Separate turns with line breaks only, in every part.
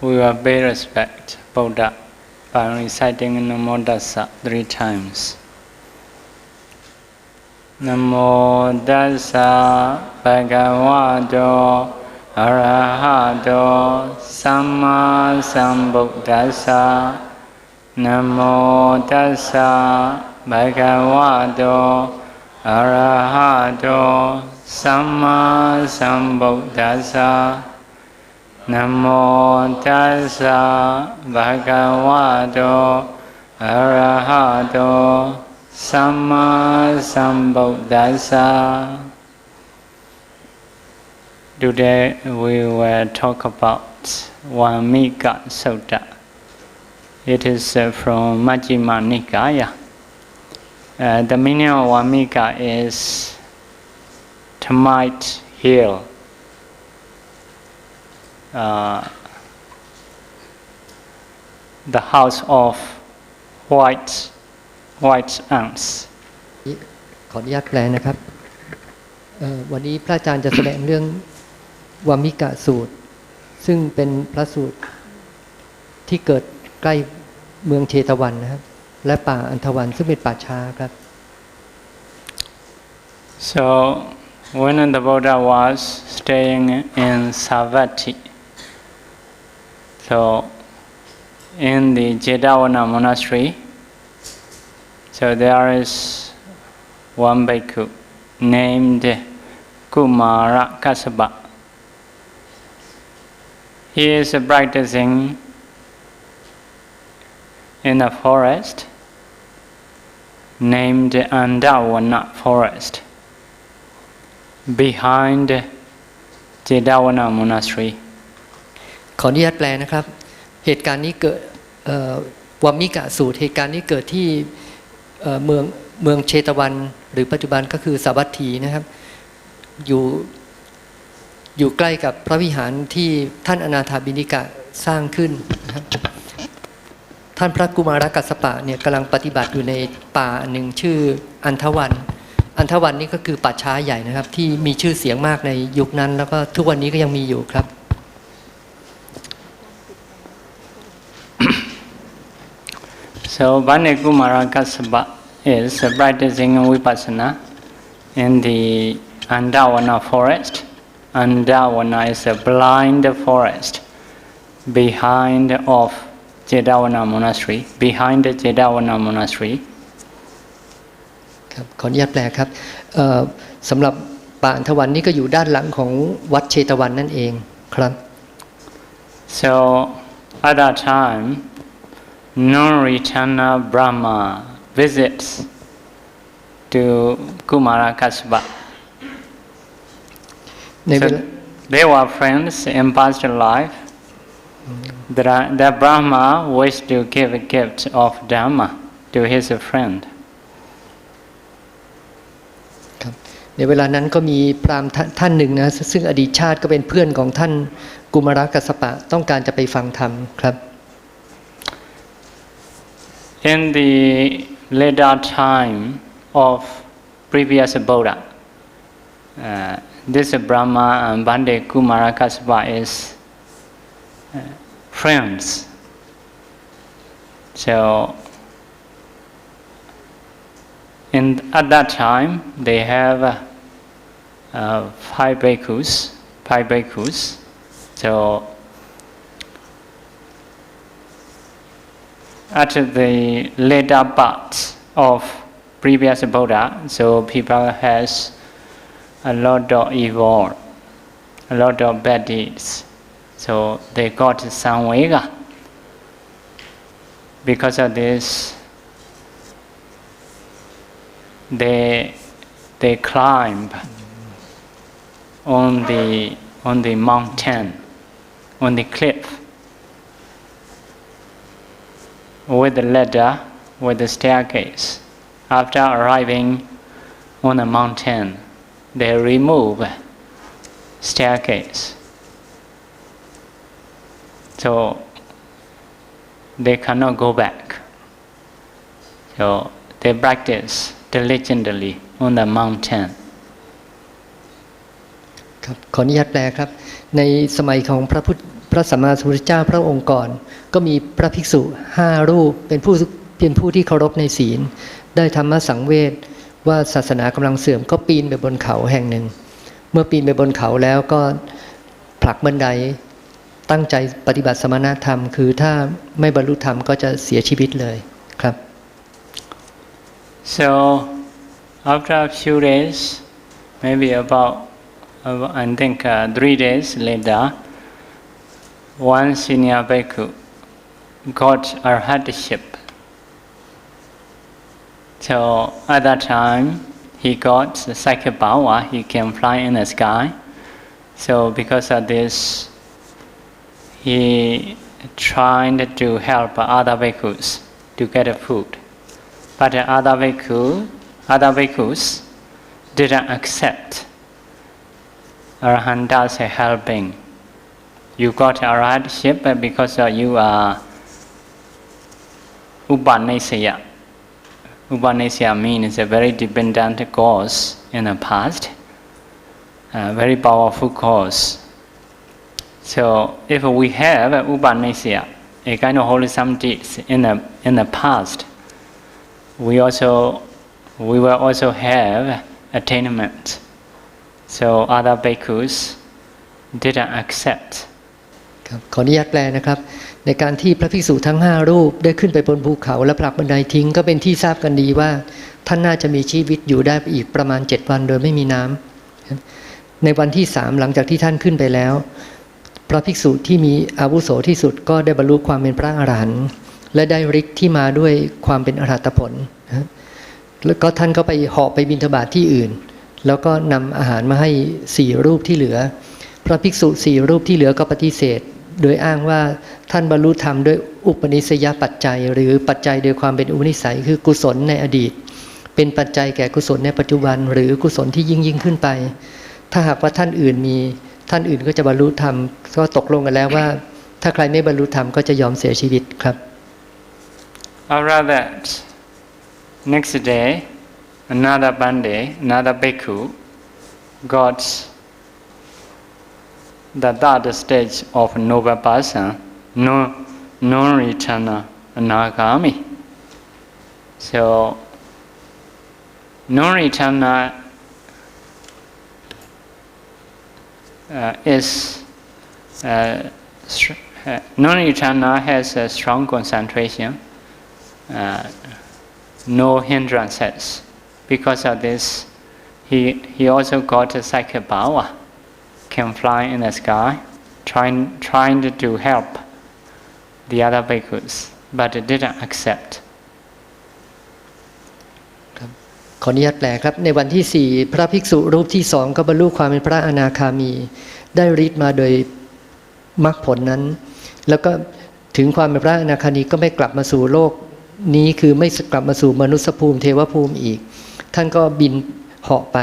we will pay respect Buddha by reciting Namo Tassa 3 times. Namo Tassa Bhagavato Arahato Samma Sambuddhassa. Namo Tassa Bhagavato Arahato Samma Sambuddhassa. Namo Tassa Bhagavato Arahato Samma Sambuddhassa. Today we will talk about Vammika Sutta. It is from Majjhima Nikaya. The meaning of Vammika is termite hill. The house of white ants.
ขออนุญาตแปลนะครับวันนี้พระอาจารย์จะแสดงเรื่องวัมมิกะสูตรซึ่งเป็นพระสูตรที่เกิดใกล้เมืองเชตวันนะครับและป่าอันธวันซึ่งเป็นป่าช้าครับ
So when the Buddha was staying in Savatthi, so in the Jedavana monastery, so there is one bhikkhu named Kumara Kassapa. He is practicing in a forest named Andavana forest behind Jedavana monastery.
ขออนุญาตแปลนะครับเหตุการณ์นี้เกิดวัมมิกะสูตรเหตุการณ์นี้เกิดที่เมืองเชตวันหรือปัจจุบันก็คือสาวัตถีนะครับอยู่ใกล้กับพระวิหารที่ท่านอนาถาบิณฑิกะสร้างขึ้นนะครับท่านพระกุมารกัสสปะเนี่ยกำลังปฏิบัติอยู่ในป่าอันหนึ่งชื่ออันธวันนี่ก็คือป่าช้าใหญ่นะครับที่มีชื่อเสียงมากในยุคนั้นแล้วก็ทุกวันนี้ก็ยังมีอยู่ครับ
So Bane Kumara Kassapa is practicing vipassana in the Andavana forest. Andavana is a blind forest behind of Jedavana monastery. Behind the Jedavana monastery.
ครับขออนุญาตแปลครับสำหรับป่าอันธวันนี่ก็อยู่ด้านหลังของวัดเชตวันนั่นเองครับ
So at that time, non-returner Brahma visits to Kumara Kassapa. So they were friends in past life. The Brahma wished to give a gift of Dhamma to his friend. ในเวลานั้นก็มีพราหมณ์ท่านหนึ่งนะซึ่งอดีตชาติก็เป็นเพื่อนของท่านกุมารกัสสปะต้องการจะไปฟังธรรมครับ In the later time of previous Buddha, this Brahma and Bande Kumara Kassapa is friends. So at that time they have 5 bhikkhus. So at the later parts of previous Buddha, so people has a lot of evil, a lot of bad deeds. So they got samvega. Because of this, they climb on the mountain, on the cliff, with the ladder, with the staircase. After arriving on the mountain, they remove staircase. So they cannot go back. So they practice diligently on the mountain.
ครับขออนุญาตแปลครับในสมัยของพระ พระสัมมาสัมพุทธเจ้าพระองค์ก่อนก็มีพระภิกษุ5 รูปเป็นผู้ที่เคารพในศีลได้ธรรมสังเวชว่าศาสนากำลังเสื่อมก็ปีนไปบนเขาแห่งหนึ่งเมื่อปีนไปบนเขาแล้วก็ผลักบันไดตั้งใจปฏิบัติสมณธรรมคือถ้าไม่บรรลุธรรมก็จะเสียชีวิตเลยครับ
So after a few days, maybe about I think 3 days later, one senior bhikkhu got arhatship. So at that time, he got Sayadaw, he can fly in the sky. So because of this, he tried to help other bhikkhus to get food. But the other bhikkhus didn't accept Arhanta's helping. You got arhatship because you are Upanisya. Upanisya means a very dependent cause in the past, a very powerful cause. So if we have Upanisya, a kind of wholesome deeds in the past, we will also have attainment. So other bhikkhus didn't accept.
ขออนุญาตแปลนะครับในการที่พระภิกษุทั้ง5 รูปได้ขึ้นไปบนภูเขาและผลักบันไดทิ้งก็เป็นที่ทราบกันดีว่าท่านน่าจะมีชีวิตอยู่ได้อีกประมาณ7 วันโดยไม่มีน้ำในวันที่3หลังจากที่ท่านขึ้นไปแล้วพระภิกษุที่มีอาวุโสที่สุดก็ได้บรรลุความเป็นพระอรหันต์และได้ฤทธิ์ที่มาด้วยความเป็นอรหัตผลแล้วก็ท่านก็ไปเหาะไปบิณฑบาตที่อื่นแล้วก็นำอาหารมาให้4 รูปที่เหลือพระภิกษุ4 รูปที่เหลือก็ปฏิเสธโดยอ้างว่าท่านบรรลุธรรมด้วยอุปนิสัยปัจจัยหรือปัจจัยโดยความเป็นอุปนิสัยคือกุศลในอดีตเป็นปัจจัยแก่กุศลในปัจจุบันหรือกุศลที่ยิ่งขึ้นไปถ้าหากว่าท่านอื่นมีท่านอื่นก็จะบรรลุธรรมก็ตกลงกันแล้วว่าถ้าใครไม่บรรลุธรรมก็จะยอมเสียชีวิตครับ
After that, next day, another bhikkhu got the third stage of noble person, non-returner anagami. So, non-returner non-returner has a strong concentration, no hindrances. Because of this, he also got a psychic power, can fly in the sky, trying to help the other bhikkhus, but didn't accept.
ขออนุญาตแปลครับในวันที่4พระภิกษุรูปที่2ก็บรรลุความเป็นพระอนาคามีได้ฤทธิ์มาโดยมรรคผลนั้นแล้วก็ถึงความเป็นพระอนาคามีก็ไม่กลับมาสู่โลกนี้คือไม่กลับมาสู่มนุษยภูมิเทวภูมิอีกท่านก็บินเหาะไป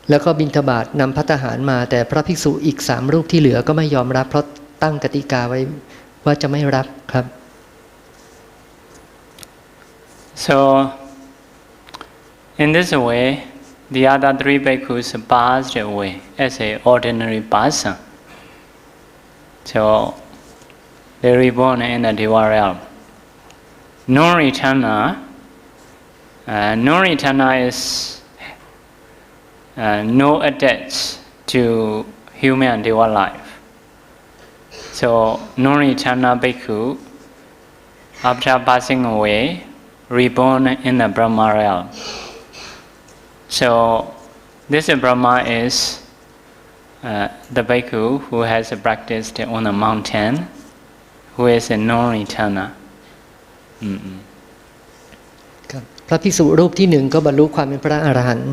แล้วก็บิณฑบาตนำภัตตาหารมาแต่พระภิกษุอีก3 รูปที่เหลือก็ไม่ยอมรับเพราะตั้งกติกาไว้ว่าจะไม่รับครับ
So in this way, the other 3 bhikkhus passed away as an ordinary person. So they reborn in the Deva realm. Non-returner is no attach to human Deva life. So non-returner bhikkhu, after passing away, reborn in the Brahma realm. So this Brahma is the bhikkhu who has practiced on a mountain, who is a non-returner.
พระภิกษุรูปที่1ก็บรรลุความเป็นพระอรหันต์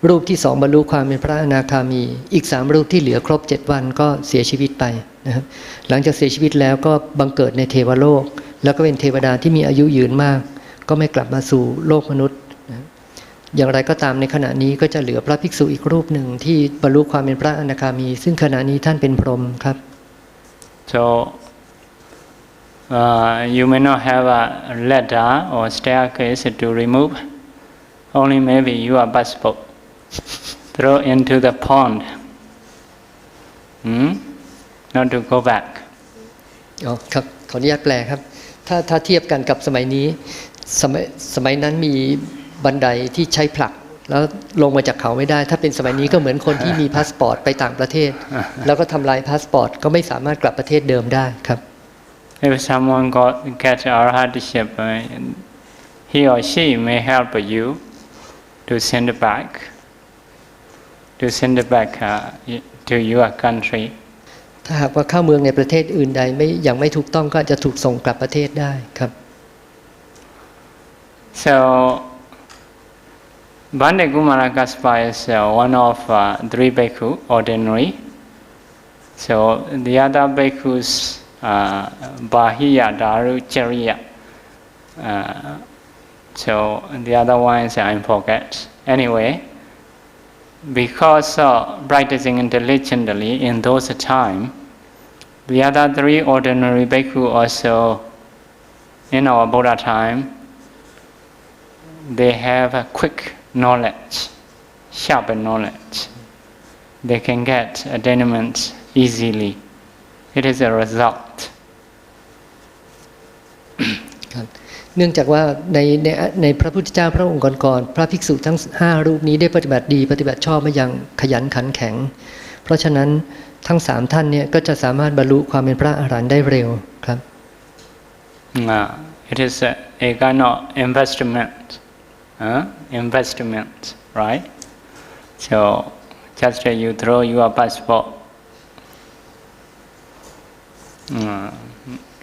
รูปที่2บรรลุความเป็นพระอนาคามีอีก3 รูปที่เหลือครบ7 วันก็เสียชีวิตไปนะครับหลังจากเสียชีวิตแล้วก็บังเกิดในเทวโลกแล้วก็เป็นเทวดาที่มีอายุยืนมากก็ไม่กลับมาสู่โลกมนุษย์อย่างไรก็ตามในขณะนี้ก็จะเหลือพระภิกษุอีกรูปหนึ่งที่บรรลุความเป็นพระอนาคามีซึ่งขณะนี้ท่านเป็นพรหมครับ
So you may not have a ladder or staircase to remove, only maybe your passport throw into the pond, not to go back.
อ๋อครับขออนุญาตแปลครับถ้าเทียบกันกับสมัยนี้สมัยนั้นมีบันไดที่ใช้ผลักแล้วลงมาจากเขาไม่ได้ถ้าเป็นสมัยนี้ก็เหมือนคนที่มีพาสปอร์ตไปต่างประเทศแล้วก็ทำลายพาสปอร์ตก็ไม่สามารถกลับประเทศเดิมได้ครับ
If someone gets arhatship, he or she may help you to send back to your country.
ถ้าหากว่าเข้าเมืองในประเทศอื่นใดยังไม่ถูกต้องก็จะถูกส่งกลับประเทศได้ครับ
So Bhante Kumarakassapa is one of three bhikkhu ordinary. So the other bhikkhus Bahiya, Daru, Chariya. So the other ones I forget. Anyway, because practicing intelligently in those time, the other three ordinary bhikkhu also in our Buddha time, they have a quick knowledge, sharp knowledge. They can get attainment easily. It is a result.
เนื่องจากว่าในพระพุทธเจ้าพระองค์ก่อนๆพระภิกษุทั้ง5รูปนี้ได้ปฏิบัติดีปฏิบัติชอบมาอย่างขยันขันแข็งเพราะฉะนั้นทั้ง3ท่านเนี่ยก็จะสามารถบรรลุความเป็นพระอรหันต์ได้เร็วครับ
It is a kind of investment, right? So just you throw your passport,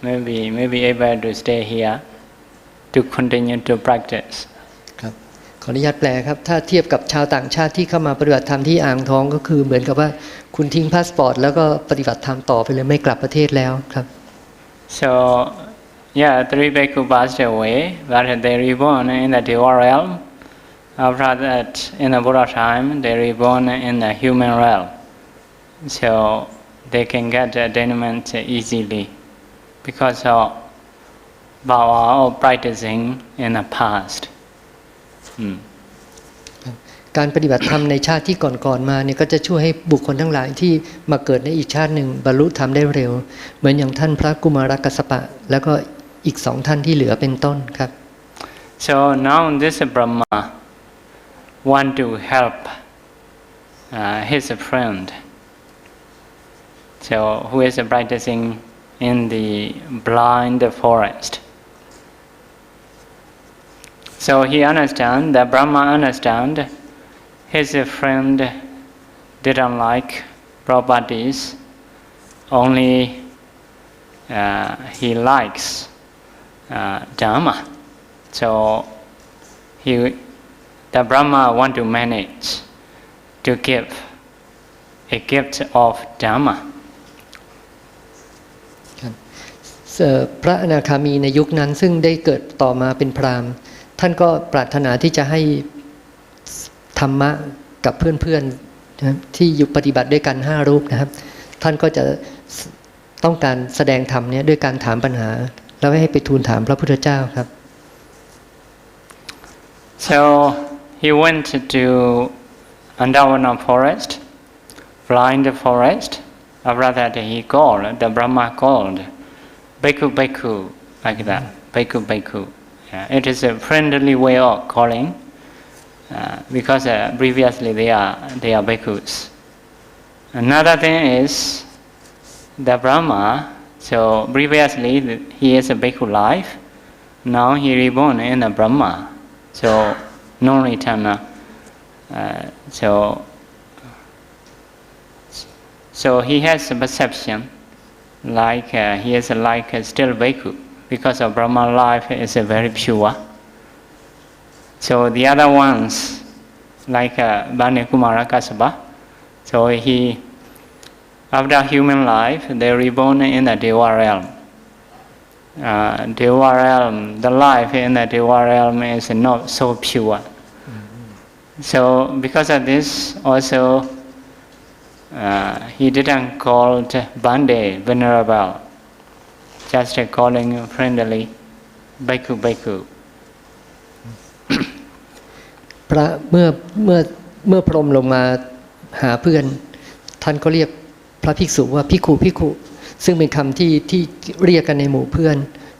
maybe able to stay here to continue to practice.
ครับขออนุญาตแปลครับถ้าเทียบกับชาวต่างชาติที่เข้ามาปฏิบัติธรรมที่อ่างทองก็คือเหมือนกับว่าคุณทิ้งพาสปอร์ตแล้วก็ปฏิบัติธรรมต่อไปเลยไม่กลับประเทศแล้วครับ
So yeah, three bhikkhu passed away, but they reborn in the Deva realm. After that, in the Buddha time, they reborn in the human realm. So they can get attainment easily because of power of practicing in the past.
การปฏิบัติธรรมในชาติที่ก่อนๆมาเนี่ยก็จะช่วยให้บุคคลทั้งหลายที่มาเกิดในอีกชาติหนึ่งบรรลุธรรมได้เร็วเหมือนอย่างท่านพระกุมารกัสสปะแล้วก็อีก2ท่านที่เหลือเป็นต้นครับ
So now this Brahma want to help his friend. So who is practicing in the blind forest. So he understand, the Brahma understand, his friend didn't like properties, only he likes Dhamma. So the Brahma want to manage to give a gift of Dhamma.
พระอนาคามีในยุคนั้นซึ่งได้เกิดต่อมาเป็นพราหมณ์ท่านก็ปรารถนาที่จะให้ธรรมะกับเพื่อนๆที่อยู่ปฏิบัติด้วยกัน5รูปนะครับท่านก็จะต้องการแสดงธรรมนี้ด้วยการถามปัญหาแล้วให้ไปทูลถามพระพุทธเจ้าครับ
So he went to Andavana forest, blind forest. After that he called, the Brahma called, Bhikkhu, Bhikkhu, like that, Bhikkhu, Bhikkhu. It is a friendly way of calling because previously they are bhikkhus. Another thing is the Brahma. So previously he is a bhikkhu life. Now he reborn in the Brahma. So no return. So he has a perception like he is like still bhikkhu. Because of Brahma life is very pure. So the other ones, like Bhante Kumarakassapa, so he, after human life, they reborn in the Deva realm. Deva realm, the life in the Deva realm is not so pure. So because of this, also he didn't call Bhante venerable. Just calling friendly, Bhikkhu, Bhikkhu.
พระเมื่อพรหมลงมาหาเพื่อนท่านก็เรียกพระภิกษุว่าภิกขุภิกขุ ซึ่งเป็นคำที่เรียกกันในหมู่เพื่อน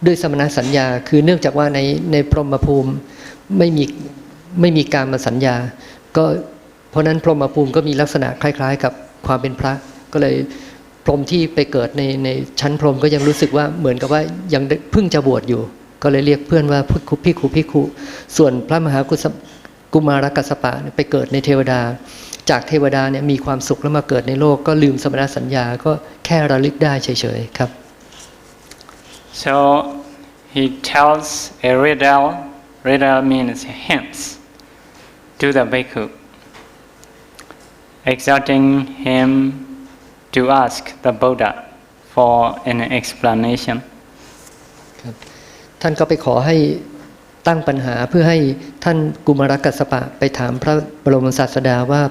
ด้วยสมณสัญญาคือเนื่องจากว่าในพรหมภูมิไม่มีการมาสัญญาก็เพราะนั้นพรหมภูมิก็มีลักษณะคล้ายๆกับความเป็นพระก็เลยพรหมที่ไปเกิดในชั้นพรหมก็ยังรู้สึกว่าเหมือนกับว่ายังเพิ่งจะบวชอยู่ก็เลยเรียกเพื่อนว่าภิกขุส่วนพระมหากุมารกัสสปะไปเกิดในเทวดาจากเทวดาเนี่ยมีความสุขแล้วมาเกิดในโลกก็ลืมสมณสัญญาก็แค่ระลึกได้เฉยๆครับ
So he tells a riddle. Riddle means hints to the bhikkhu, exhorting him to ask the Buddha for an explanation.
ท่านก็ไปขอให้ตั้งปัญหาเพื่อให้ท่านกุมารกัสสปะไปถามพระบรมศาสดาว่า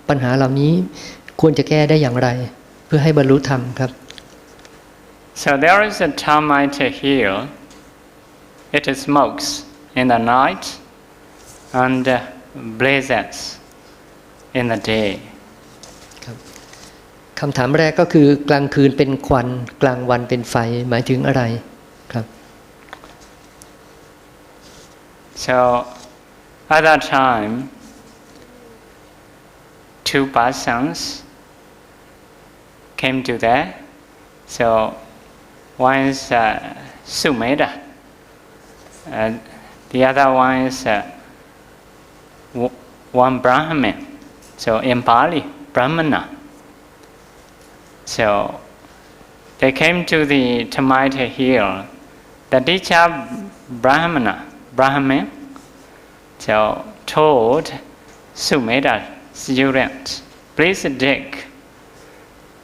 ปัญหาเหล่านี้ควรจะแก้ได้อย่างไรเพื่อให้บรรลุธรรมครับ
So there is a termite here. It smokes in the night and blazes in the day.
คำถามแรกก็คือกลางคืนเป็นควันกลางวันเป็นไฟหมายถึงอะไรครับ
So at that time, two persons came to there. So one is Sumedha, and the other one is one Brahmin. So in Pali, Brahmana. So they came to the termite hill. The teacher Brahmin, so told Sumedha student, please dig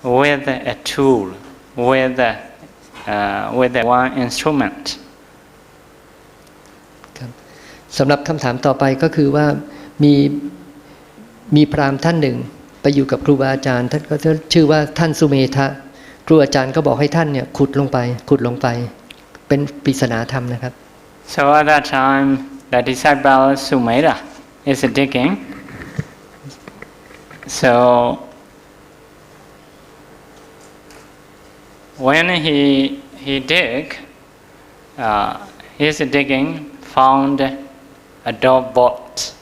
with a tool, with one instrument.
สำหรับคำถามต่อไปก็คือว่ามีพราหมณ์ท่านหนึ่งไปอยู่กับครูบาอาจารย์ท่านก็ชื่อว่าท่านสุเมธะครูอาจารย์ก็บอกให้ท่านเนี่ยขุดลงไปเป็นปริศนาธรรมนะครับ
So at that time, the disciple Sumedha is digging. So when he dig, his digging found a door bolt.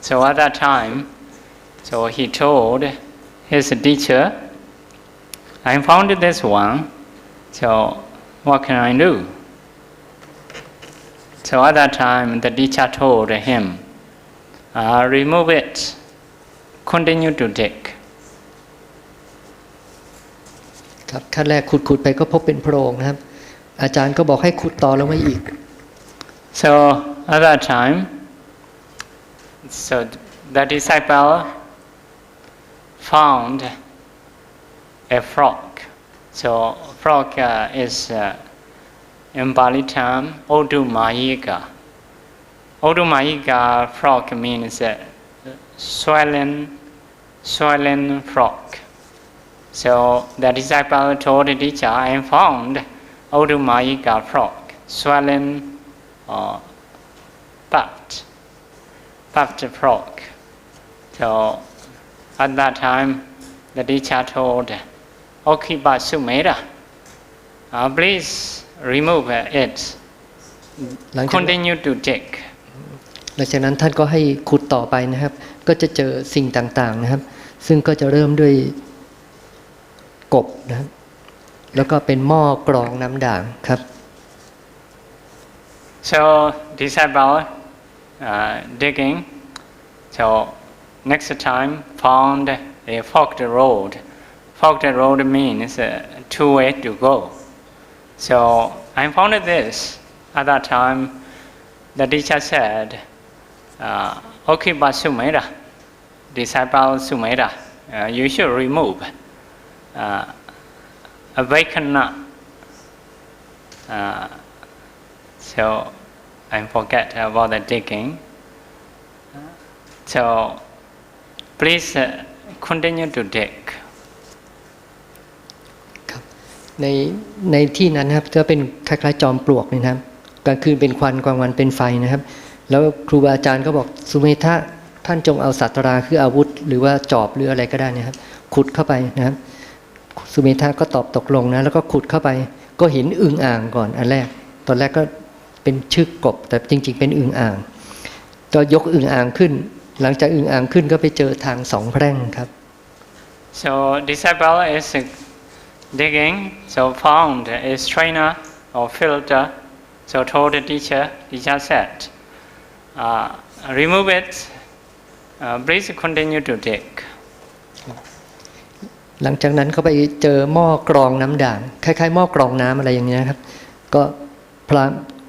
So at that time, so he told his teacher, I found this one. So what can I do? So at that time, the teacher told him, remove it, continue to dig. ครับขั้นแรกขุดไปก็พบเป็นโพรงนะครับอาจารย์ก็บอกให้ขุดต่อลงมาอีก So at that time, so the disciple found a frog. So frog is in Pali term Odumayika. Odumayika frog means swollen frog. So the disciple told the teacher, I found Odumayika frog, swollen puffed frog. So at that time, the teacher told, Okiba Sumedha, please remove it, continue to dig. หลังจากนั้นท่านก็ให้ขุดต่อไปนะครับก็จะเจอสิ่งต่างๆนะครับซึ่งก็จะเริ่มด้วยกบนะครับแล้วก็เป็นหม้อกรองน้ำด่างครับ So disciple digging. So next time found a forked road. Forked road means two ways to go. So I found this. At that time, the teacher said, "Okay, but Sumedha, disciple Sumedha, you should remove a vacant nut." So I forget about the digging. So please continue to dig. ในที่นั้นนะครับก็เป็นคล้ายๆจอมปลวกนะครับกลางคืนเป็นควันกลางวันเป็นไฟนะครับแล้วครูบาอาจารย์ก็บอกสุเมธะท่านจงเอาสัตราคืออาวุธหรือว่าจอบหรืออะไรก็ได้นะครับขุดเข้าไปนะครับ
สุเมธาก็ตอบตกลงนะแล้วก็ขุดเข้าไปก็เห็นอึ่งอ่างก่อนอันแรกตอนแรกก็เป็นชื่อกบแต่จริงๆเป็นอึ่งอ่างก็ยกอึ่งอ่างขึ้นหลังจากอึ่งอ่างขึ้นก็ไปเจอทางสองแพร่งครับ
So disciple is digging, so found a strainer or filter, so told the teacher said, remove it, please continue to dig. หลังจากนั้นเขาไปเจอหม้อกรองน้ำด่างคล้ายๆหม้อกรองน้ำอะไรอย่างนี้นะครับก็พระ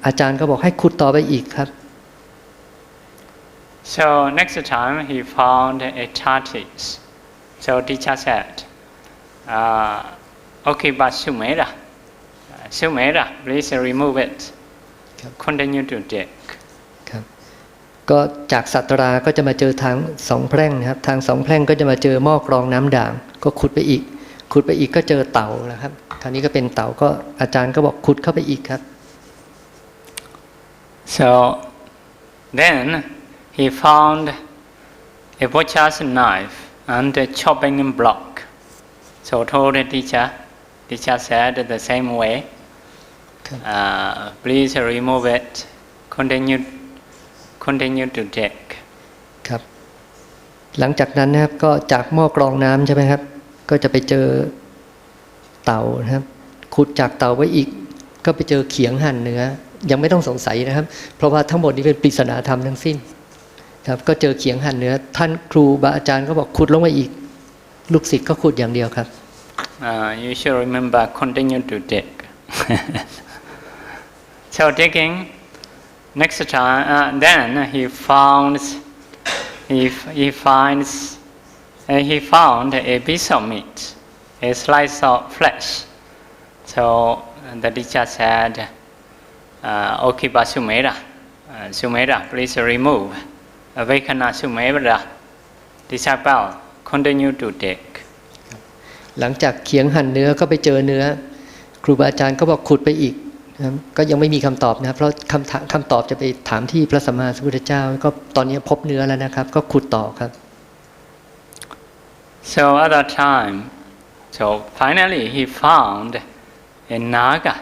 อาจารย์ก็บอกให้ขุดต่อไปอีกครับ So next time he found a tortoise. So teacher said, okay, but Sumera, please remove it. Continue to dig.
ครับก็จากสัตราก็จะมาเจอทางสองแพร่งนะครับทางสองแพร่งก็จะมาเจอหม้อกรองน้ำด่างก็ขุดไปอีกก็เจอเต่านะครับคราวนี้ก็เป็นเต่าก็อาจารย์ก็บอกขุดเข้าไปอีกครับ
So then he found a butcher's knife and a chopping block. So told the teacher said the same way, please remove it, continue to dig.
ครับหลังจากนั้นนะครับก็จากหม้อกรองน้ำใช่ไหมครับก็จะไปเจอเต่านะครับขุดจากเต่าไว้อีกก็ไปเจอเขียงหั่นเนื้อยังไม่ต้องสงสัยนะครับเพราะว่าทั้งหมดนี้เป็นปริศนาธรรมทั้งสิ้นครับก็เจอเขียงหั่นเนื้อท่านครูบาอาจารย์ก็บอกขุดลงไปอีกลูกศิษย์ก็ขุดอย่างเดียวครับ
You should remember, continue to dig. So digging, next time, then he found a piece of meat, a slice of flesh. So the teacher said, okay, but Sumera, please remove. Avekana Sumera, disciple, continue to dig.
หลังจากเขียงหั่นเนื้อก็ไปเจอเนื้อครูบาอาจารย์ก็บอกขุดไปอีกก็ยังไม่มีคำตอบนะเพราะคำตอบจะไปถามที่พระสัมมาสัมพุทธเจ้าก็ตอนนี้พบเนื้อแล้วนะครับก็ขุดต่อครับ
So at that time, so finally he found a naga,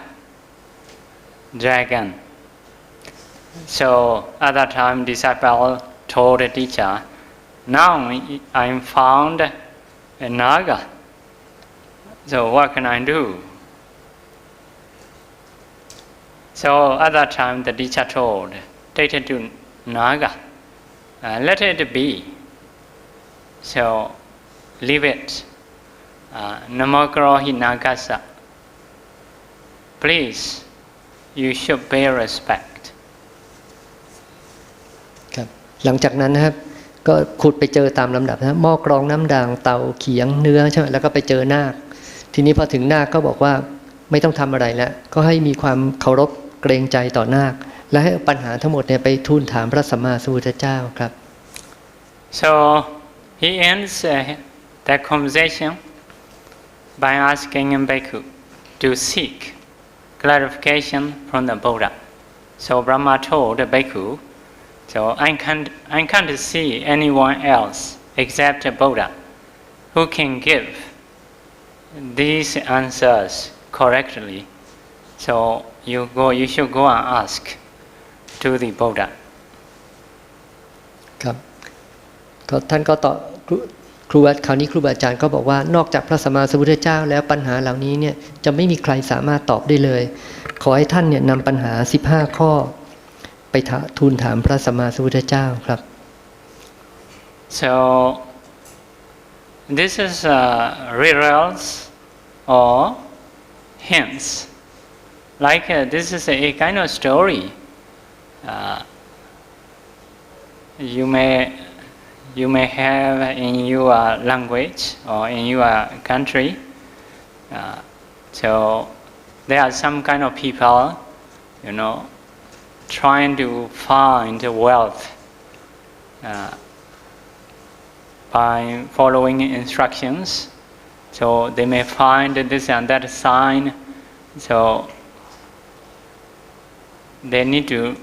dragon. So at that time disciple told the teacher, now I found a naga. So what can I do? So at that time the teacher told, take it to Naga, let it be. So leave it. Namagrohi Nagasa. Please, you should pay respect.
ครับหลังจากนั้นนะครับก็ขุดไปเจอตามลำดับนะหม้อกรองน้ำด่างเต่าเขียงเนื้อใช่ไหมแล้วก็ไปเจอนาคทีนี้พอถึงนาคก็บอกว่าไม่ต้องทำอะไรแล้วก็ให้มีความเคารพเกรงใจต่อนาคและให้ปัญหาทั้งหมดเนี่ยไปทูลถามพระสัมมาสัมพุทธเจ้าครับ
So he ends that conversation by asking Bhikkhu to seek clarification from the Buddha. So Brahma told the Bhikkhu, so I can't see anyone else except the Buddha who can give these answers correctly. So you should go and ask to the Buddha. ครับก็ท่านก็ตอบครูคราวนี้ครูบาอาจารย์ก็บอกว่านอกจากพระสัมมาสัมพุทธเจ้าแล้วปัญหาเหล่านี้เนี่ยจะไม่มีใครสามารถตอบได้เลยขอให้ท่านเนี่ยนำปัญหา15ข้อไปทูลถามพระสัมมาสัมพุทธเจ้าครับ So this is riddles or hints. Like this is a kind of story. You may have in your language or in your country. So there are some kind of people, trying to find wealth by following instructions. So they may find this and that sign. So they need to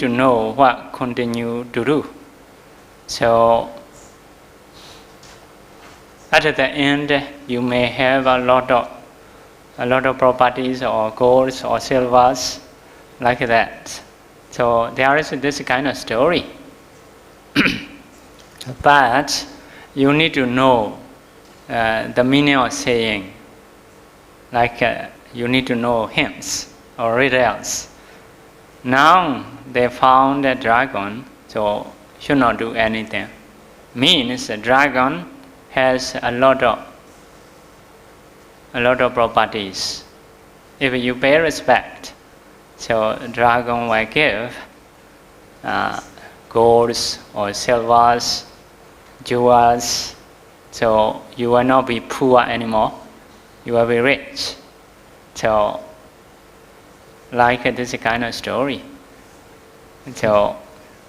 know what continue to do. So at the end you may have a lot of properties or golds or silvers like that. So there is this kind of story. But you need to know the meaning of saying, like you need to know hints or riddles. Now they found a dragon, so should not do anything. Means a dragon has a lot of properties. If you pay respect, so dragon will give golds or silvers, jewels. So you will not be poor anymore. You will be rich. So like this kind of story. So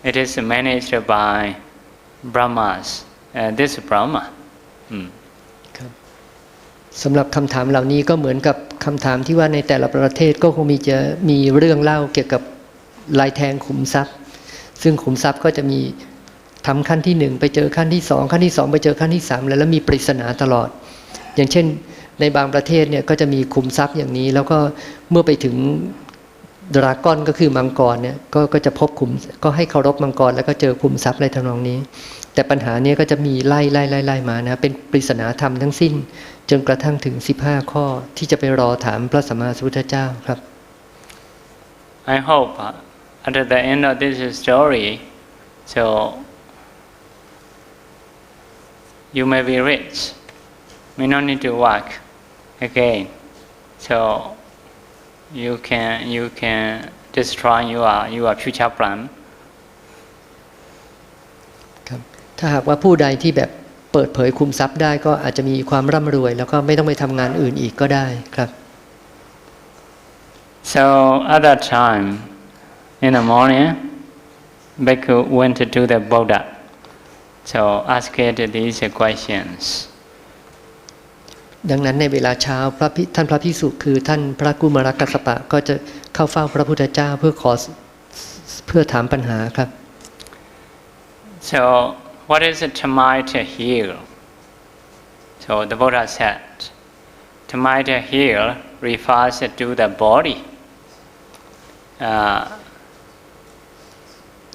it is managed by Brahmas. This Brahma.
สำหรับคำถามเหล่านี้ก็เหมือนกับคำถามที่ว่าในแต่ละประเทศก็คงมีเรื่องเล่าเกี่ยวกับลายแทงขุมทรัพย์ซึ่งขุมทรัพย์ก็จะมีทำขั้นที่ 1ไปเจอขั้นที่ 2ขั้นที่ 2ไปเจอขั้นที่ 3แล้วมีปริศนาตลอดอย่างเช่นในบางประเทศเนี่ยก็จะมีขุมทรัพย์อย่างนี้แล้วก็เมื่อไปถึงดราก้อนก็คือมังกรเนี่ยก็จะพบขุมก็ให้เคารพมังกรแล้วก็เจอขุมทรัพย์อะไรทำนองนี้แต่ปัญหานี้ก็จะมีไล่มานะเป็นปริศนาธรรมทั้งสิ้นจนกระทั่งถึง15ข้อที่จะไปรอถามพระสัมมาสัมพุทธเจ้าครับ
I hope at the end of this story, so you may be rich, may not need to work again, so you can destroy your future plan.
ครับถ้าหากว่าผู้ใดที่แบบเปิดเผยคุมทรัพย์ได้ก็อาจจะมีความร่ำรวยแล้วก็ไม่ต้องไปทำงานอื่นอีกก็ได้ครับ
So at that time in the morning, Bhikkhu went to the Buddha, so asked these questions.
ดังนั้นในเวลาเช้าท่านพระภิกษุคือท่านพระกุมารกัสสปะก็จะเข้าเฝ้าพระพุทธเจ้าเพื่อถามปัญหาครับ
So what is Tamaya heal? So the Buddha said, Tamaya heal refers to the body.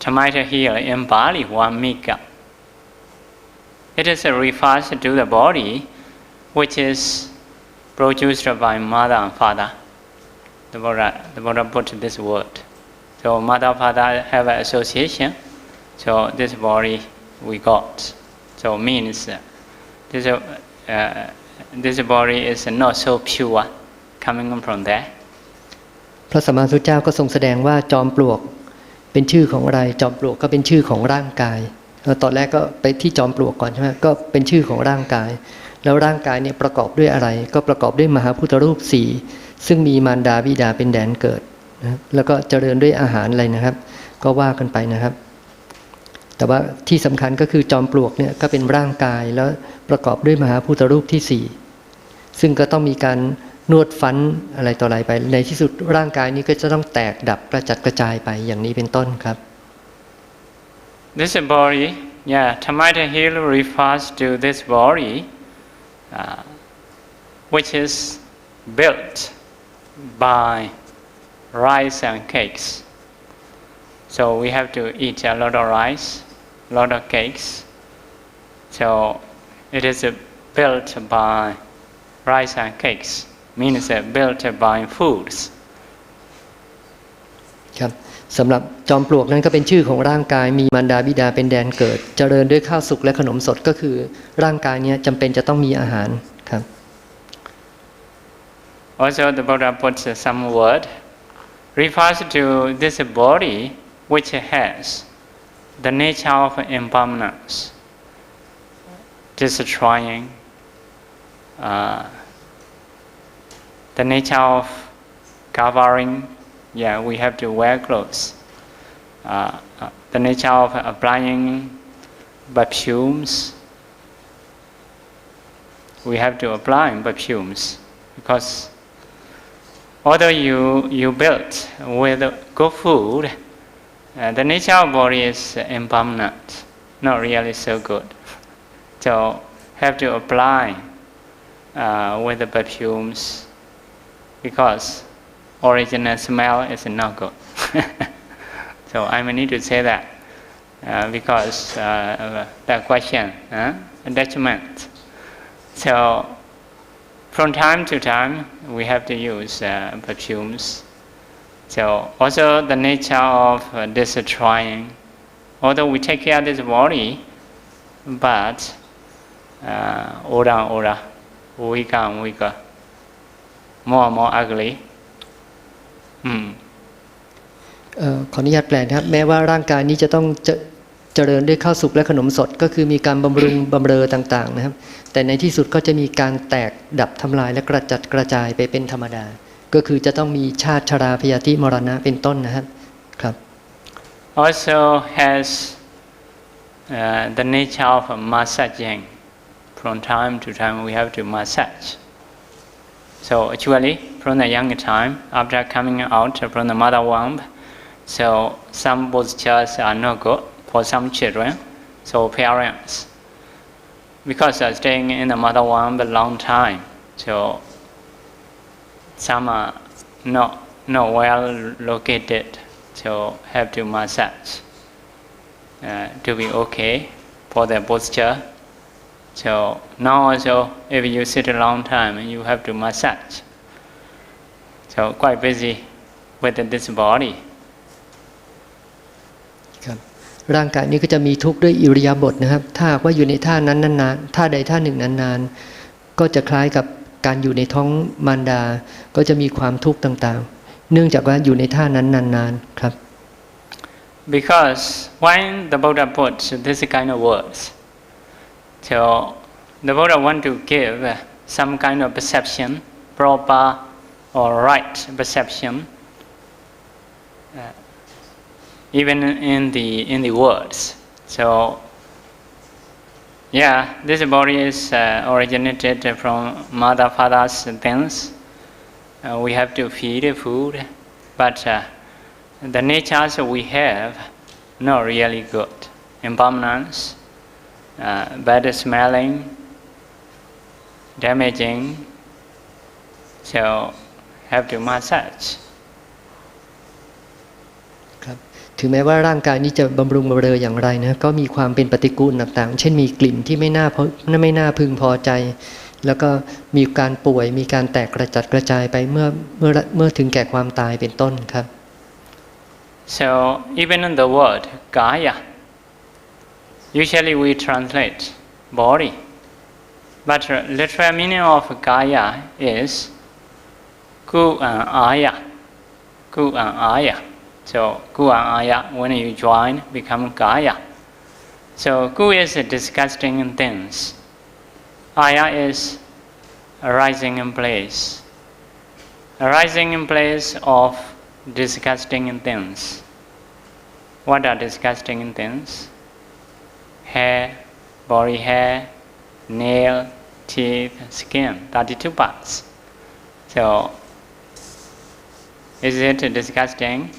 Tamaya heal in Bali, Vammika. It is refers to the body which is produced by mother and father. The Buddha put this word. So mother and father have an association. So this body we got. So means this body is not so pure coming from there.
พระสัมมาสัมพุทธเจ้าก็ทรงแสดงว่าจอมปลวกเป็นชื่อของอะไรจอมปลวกก็เป็นชื่อของร่างกายตอนแรกก็ไปที่จอมปลวกก่อนใช่ไหมก็เป็นชื่อของร่างกายแล้วร่างกายเนี่ยประกอบด้วยอะไรก็ประกอบด้วยมหาพุทธรูป4ซึ่งมีมารดาบิดาเป็นแดนเกิดนะแล้วก็เจริญด้วยอาหารอะไรนะครับก็ว่ากันไปนะครับแต่ว่าที่สำคัญก็คือจอมปลวกเนี่ยก็เป็นร่างกายแล้วประกอบด้วยมหาพุทธรูปที่4ซึ่งก็ต้องมีการนวดฟันอะไรต่ออะไรไปในที่สุดร่างกายนี้ก็จะต้องแตกดับกระจัดกระจายไปอย่างนี้เป็นต้นครับ
This body, Tamaya heal refers to this body which is built by rice and cakes. So we have to eat a lot of rice, a lot of cakes. So it is built by rice and cakes, means built by foods. ครับสำหรับจอมปลวกนั้นก็เป็นชื่อของร่างกายมีมารดาบิดาเป็นแดนเกิดเจริญด้วยข้าวสุกและขนมสดก็คือร่างกายนี้จำเป็นจะต้องมีอาหารครับ Also the Buddha puts some word refers to this body which has the nature of impermanence, destroying, the nature of covering. We have to wear clothes. The nature of applying perfumes. We have to apply perfumes because although you built with good food, the nature of body is impermanent, not really so good. So have to apply with the perfumes because original smell is not good. So I may need to say that because the question, attachment. So from time to time we have to use perfumes. So also the nature of destroying. Although we take care of this body, but odor, weaker and weaker, more and more ugly.
ขออนุญาตแปลนะครับแม้ว่าร่างกายนี้จะต้องเจริญด้วยข้าวสุกและขนมสดก็คือมีการบำรุงบำเรอต่างๆนะครับแต่ในที่สุดก็จะมีการแตกดับทำลายและกระจัดกระจายไปเป็นธรรมดาก็คือจะต้องมีชาติชราพยาธิมรณะเป็นต้นนะครับครับ
Also has the nature of massaging. From time to time we have to massage. So actually from the young time after coming out from the mother womb, so some postures are not good for some children. So parents, because they are staying in the mother womb a long time, so some are not well located, so have to massage to be okay for their posture. So now also if you sit a long time you have to massage. So quite busy with this body.
ครับร่างกายนี้ก็จะมีทุกข์ด้วยอิริยาบถนะครับถ้าว่าอยู่ในท่านั้นนานๆท่าใดท่าหนึ่งนานๆก็จะคล้ายกับการอยู่ในท้องมารดาก็จะมีความทุกข์ต่างๆเนื่องจากว่าอยู่ในท่านั้นนานๆครับ
Because when the Buddha puts this kind of words, so the Buddha want to give some kind of perception, proper or right perception, even in the words. So yeah, this body is originated from mother, father's things. We have to feed food, but the natures we have not really good. Impermanence, bad smelling, damaging. So have to massage.
ครับถึงแม้ว่าร่างกายนี้จะบำรุงบำเรออย่างไรนะก็มีความเป็นปฏิกูลต่างๆเช่นมีกลิ่นที่ไม่น่าพึงพอใจแล้วก็มีการป่วยมีการแตกกระจัดกระจายไปเมื่อถึงแก่ความตายเป็นต้นครับ
So even in the word kaya, usually we translate body, but literal meaning of kaya is ku and aya, ku and aya. So ku and aya when you join become kaya. So ku is disgusting things. Aya is arising in place. Arising in place of disgusting things. What are disgusting things? Hair, body hair, nail, teeth, skin, 32 parts. So is it disgusting?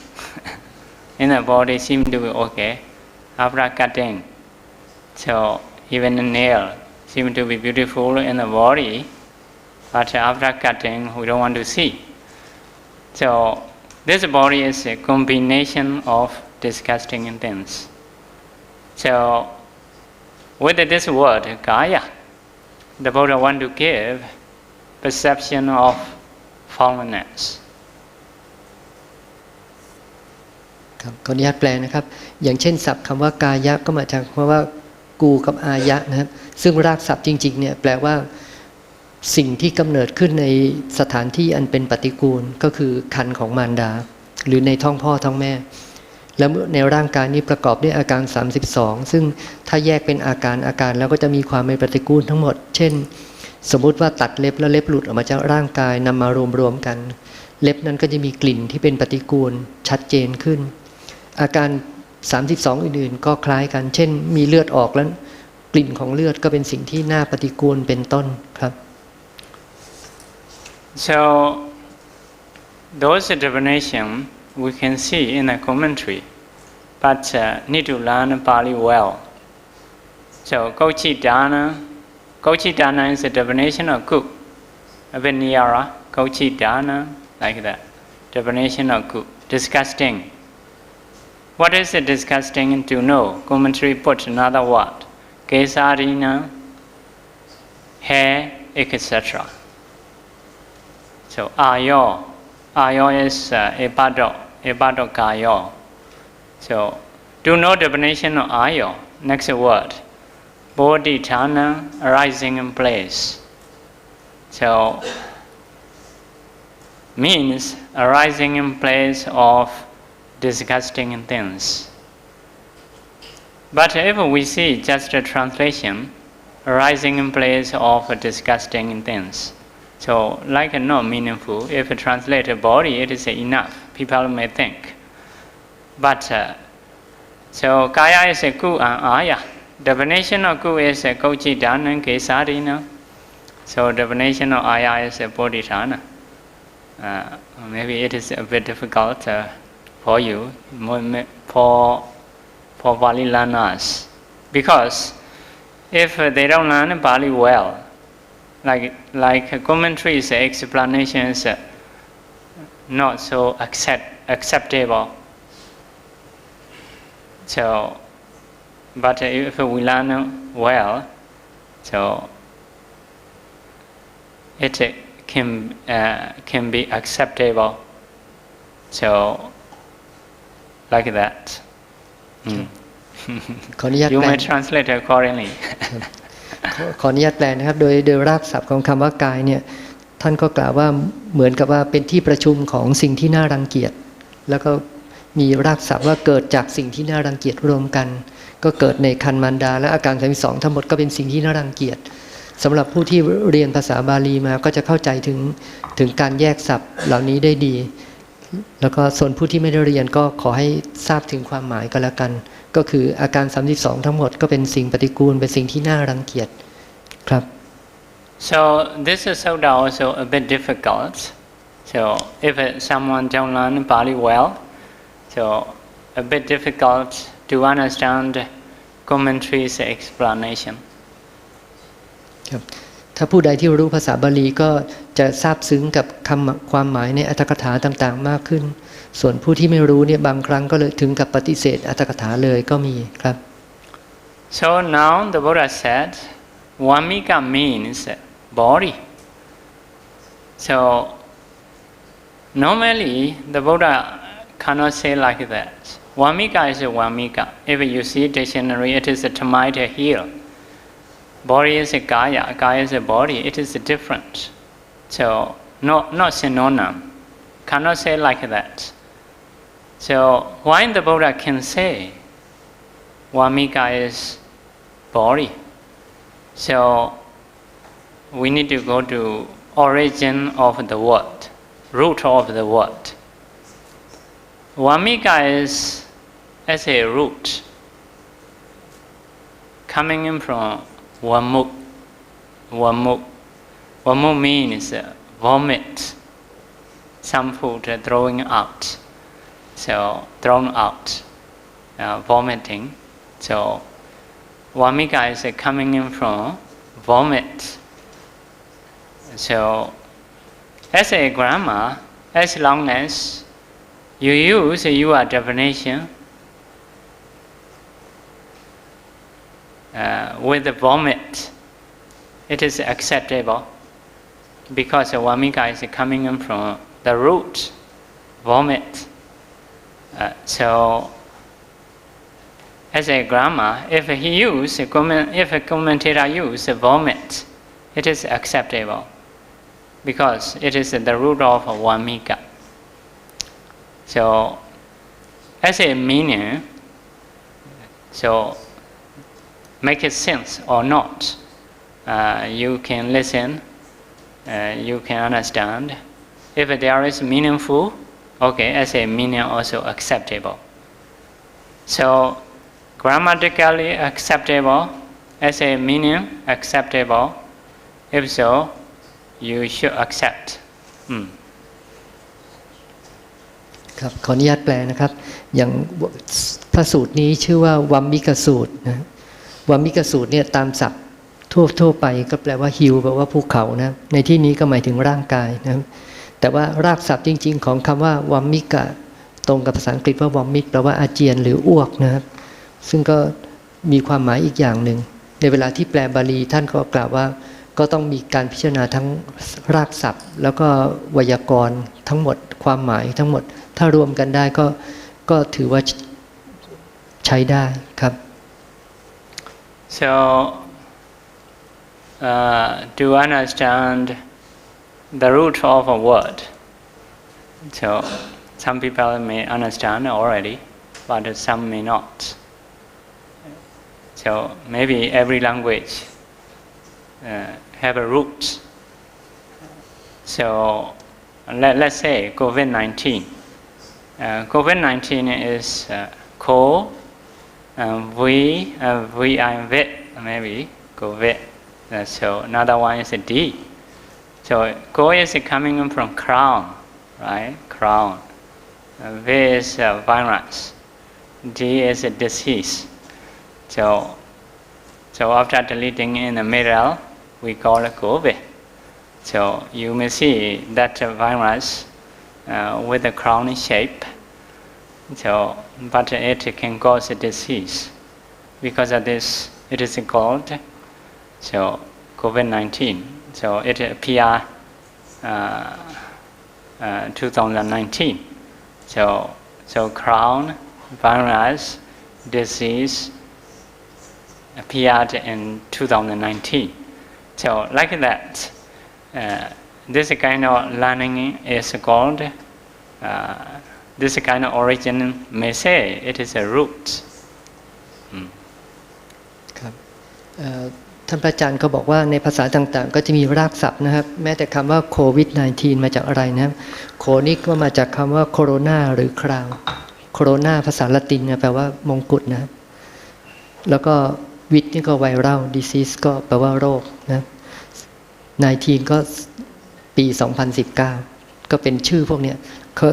In the body seem to be okay after cutting. So even the nail seem to be beautiful in the body, but after cutting we don't want to see. So this body is a combination of disgusting things. So with this word kaya, the Buddha want to give perception of fallenness.
ครับขออนุญาตแปลนะครับอย่างเช่นศัพท์คำว่ากายะก็มาจากคำว่ากูกับอายะนะครับซึ่งรากศัพท์จริงๆเนี่ยแปลว่าสิ่งที่กำเนิดขึ้นในสถานที่อันเป็นปฏิกูลก็คือครรภ์ของมารดาหรือในท้องพ่อท้องแม่แล้วในร่างกายนี้ประกอบด้วยอาการ32ซึ่งถ้าแยกเป็นอาการแล้วก็จะมีความเป็นปฏิกูลทั้งหมดเช่นสมมุติว่าตัดเล็บแล้วเล็บหลุดออกมาจากร่างกายนำมารวมกันเล็บนั้นก็จะมีกลิ่นที่เป็นปฏิกูลชัดเจนขึ้นอาการ32อื่นๆก็คล้ายกันเช่นมีเลือดออกแล้วกลิ่นของเลือดก็เป็นสิ่งที่น่าปฏิกูลเป็นต้นครับ
So those definition we can see in the commentary, but need to learn Pali well. So Kochi Dana Kochidana is the definition of good. A bit nearer, Kochidana, like that. Definition of good. Disgusting. What is the disgusting to know? Commentary put another word. Kesarina, hair, etc. So ayo. Ayo is a part of kayo. So do know definition of ayo. Next word. Bodhidharma, arising in place. So means arising in place of disgusting things. But if we see just a translation, arising in place of disgusting things, so like not meaningful. If you translate a body, it is enough. People may think. But so kaya is a ku and aya. Definition of ku is a kochidana kesarina. So definition of aya is a bodhidharma. Maybe it is a bit difficult for you, for Pali learners, because if they don't learn Pali well, like commentaries, explanations, not so acceptable. So, but if we learn well, so it can be acceptable. So, like that. You may translate accordingly.
ขออนุญาตแปลนะครับโดยรากศัพท์ของคำว่ากายเนี่ยท่านก็กล่าวว่าเหมือนกับว่าเป็นที่ประชุมของสิ่งที่น่ารังเกียจแล้วก็มีรากศัพท์ว่าเกิดจากสิ่งที่น่ารังเกียจรวมกันก็เกิดในคันมารดาและอาการ32ทั้งหมดก็เป็นสิ่งที่น่ารังเกียจสำหรับผู้ที่เรียนภาษาบาลีมาก็จะเข้าใจถึงการแยกศัพท์เหล่านี้ได้ดีแล้วก็ส่วนผู้ที่ไม่ได้เรียนก็ขอให้ทราบถึงความหมายก็แล้วกันก็คืออาการ32ทั้งหมดก็เป็นสิ่งปฏิกูลเป็นสิ่งที่น่ารังเกียจครับ
So this is Sutta also a bit difficult. So if someone don't learn Pali well, so a bit difficult to understand commentaries explanation.
ครับถ้าผู้ใดที่รู้ภาษาบาลีก็จะซาบซึ้งกับความหมายในอรรถกถาต่างๆมากขึ้นส่วนผู้ที่ไม่รู้เนี่ยบางครั้งก็เลยถึงกับปฏิเสธอรรถกถาเลยก็มีครับ
So now the Buddha said, Vammika means body. So normally the Buddha cannot say like that. Vammika is a Vammika. If you see dictionary, it is a termite heel. Body is a kaya. Kaya is a body. It is different. So not synonym. Cannot say like that. So why the Buddha can say Vammika is body? So we need to go to origin of the word, root of the word. Vammika is as a root coming in from Vammuk. Vammuk means vomit. Some food throwing out. So thrown out, vomiting. So Vammika is coming in from vomit. So as a grammar, as long as you use your definition with the vomit, it is acceptable because Vammika is coming in from the root, vomit. So as a grammar, if a commentator use vomit, it is acceptable because it is the root of Vammika. So as a meaning, so make it sense or not, you can listen, you can understand. If there is meaningful, okay, as a meaning also acceptable. So grammatically acceptable, as a meaning acceptable. If so, you should accept.
ครับขออนุญาตแปลนะครับอย่างพระสูตรนี้ชื่อว่าวัมมิกสูตรนะวัมมิกสูตรเนี่ยตามศัพท์ ทั่วไปก็แปลว่าฮิลแปลว่าภูเขานะในที่นี้ก็หมายถึงร่างกายนะแต่ว่ารากศัพท์จริงๆของคำว่าวัมมิกะตรงกับภาษาอังกฤษว่าวอมมิกแปลว่าอาเจียนหรืออ้วกนะครับซึ่งก็มีความหมายอีกอย่างหนึ่งในเวลาที่แปลบาลีท่านก็กล่าวว่าก็ต้องมีการพิจารณาทั้งรากศัพท์แล้วก็ไวยากรณ์ทั้งหมดความหมายทั้งหมดถ้ารวมกันได้ก็ถือว่าใช้ได้ครับ
So to understand the root of a word, so some people may understand already, but some may not. So maybe every language have a root. So let's say COVID-19. COVID-19 is co, vi, maybe COVID. So another one is a D. So co is coming from crown, right? Crown. V is virus. D is a disease. So after deleting in the middle, we call it COVID. So you may see that virus with a crown shape. So, but it can cause a disease. Because of this, it is called COVID-19. So it appeared 2019. So crown virus disease appeared in 2019. So like that, this kind of learning is called, this kind of origin may say it is a root.
ครับท่านพระอาจารย์ก็บอกว่าในภาษาต่างๆก็จะมีรากศัพท์นะครับแม้แต่คำว่าโควิด -19 มาจากอะไรนะครับโคนี่ก็มาจากคำว่าโคโรนาหรือคราวโคโรนาภาษาละตินแปลว่ามงกุฎนะครับแล้วก็วิดนี่ก็ไวรัลดิซีสก็แปลว่าโรคนะ19ก็ปี 2019 ก็เป็นชื่อพวกเนี้ย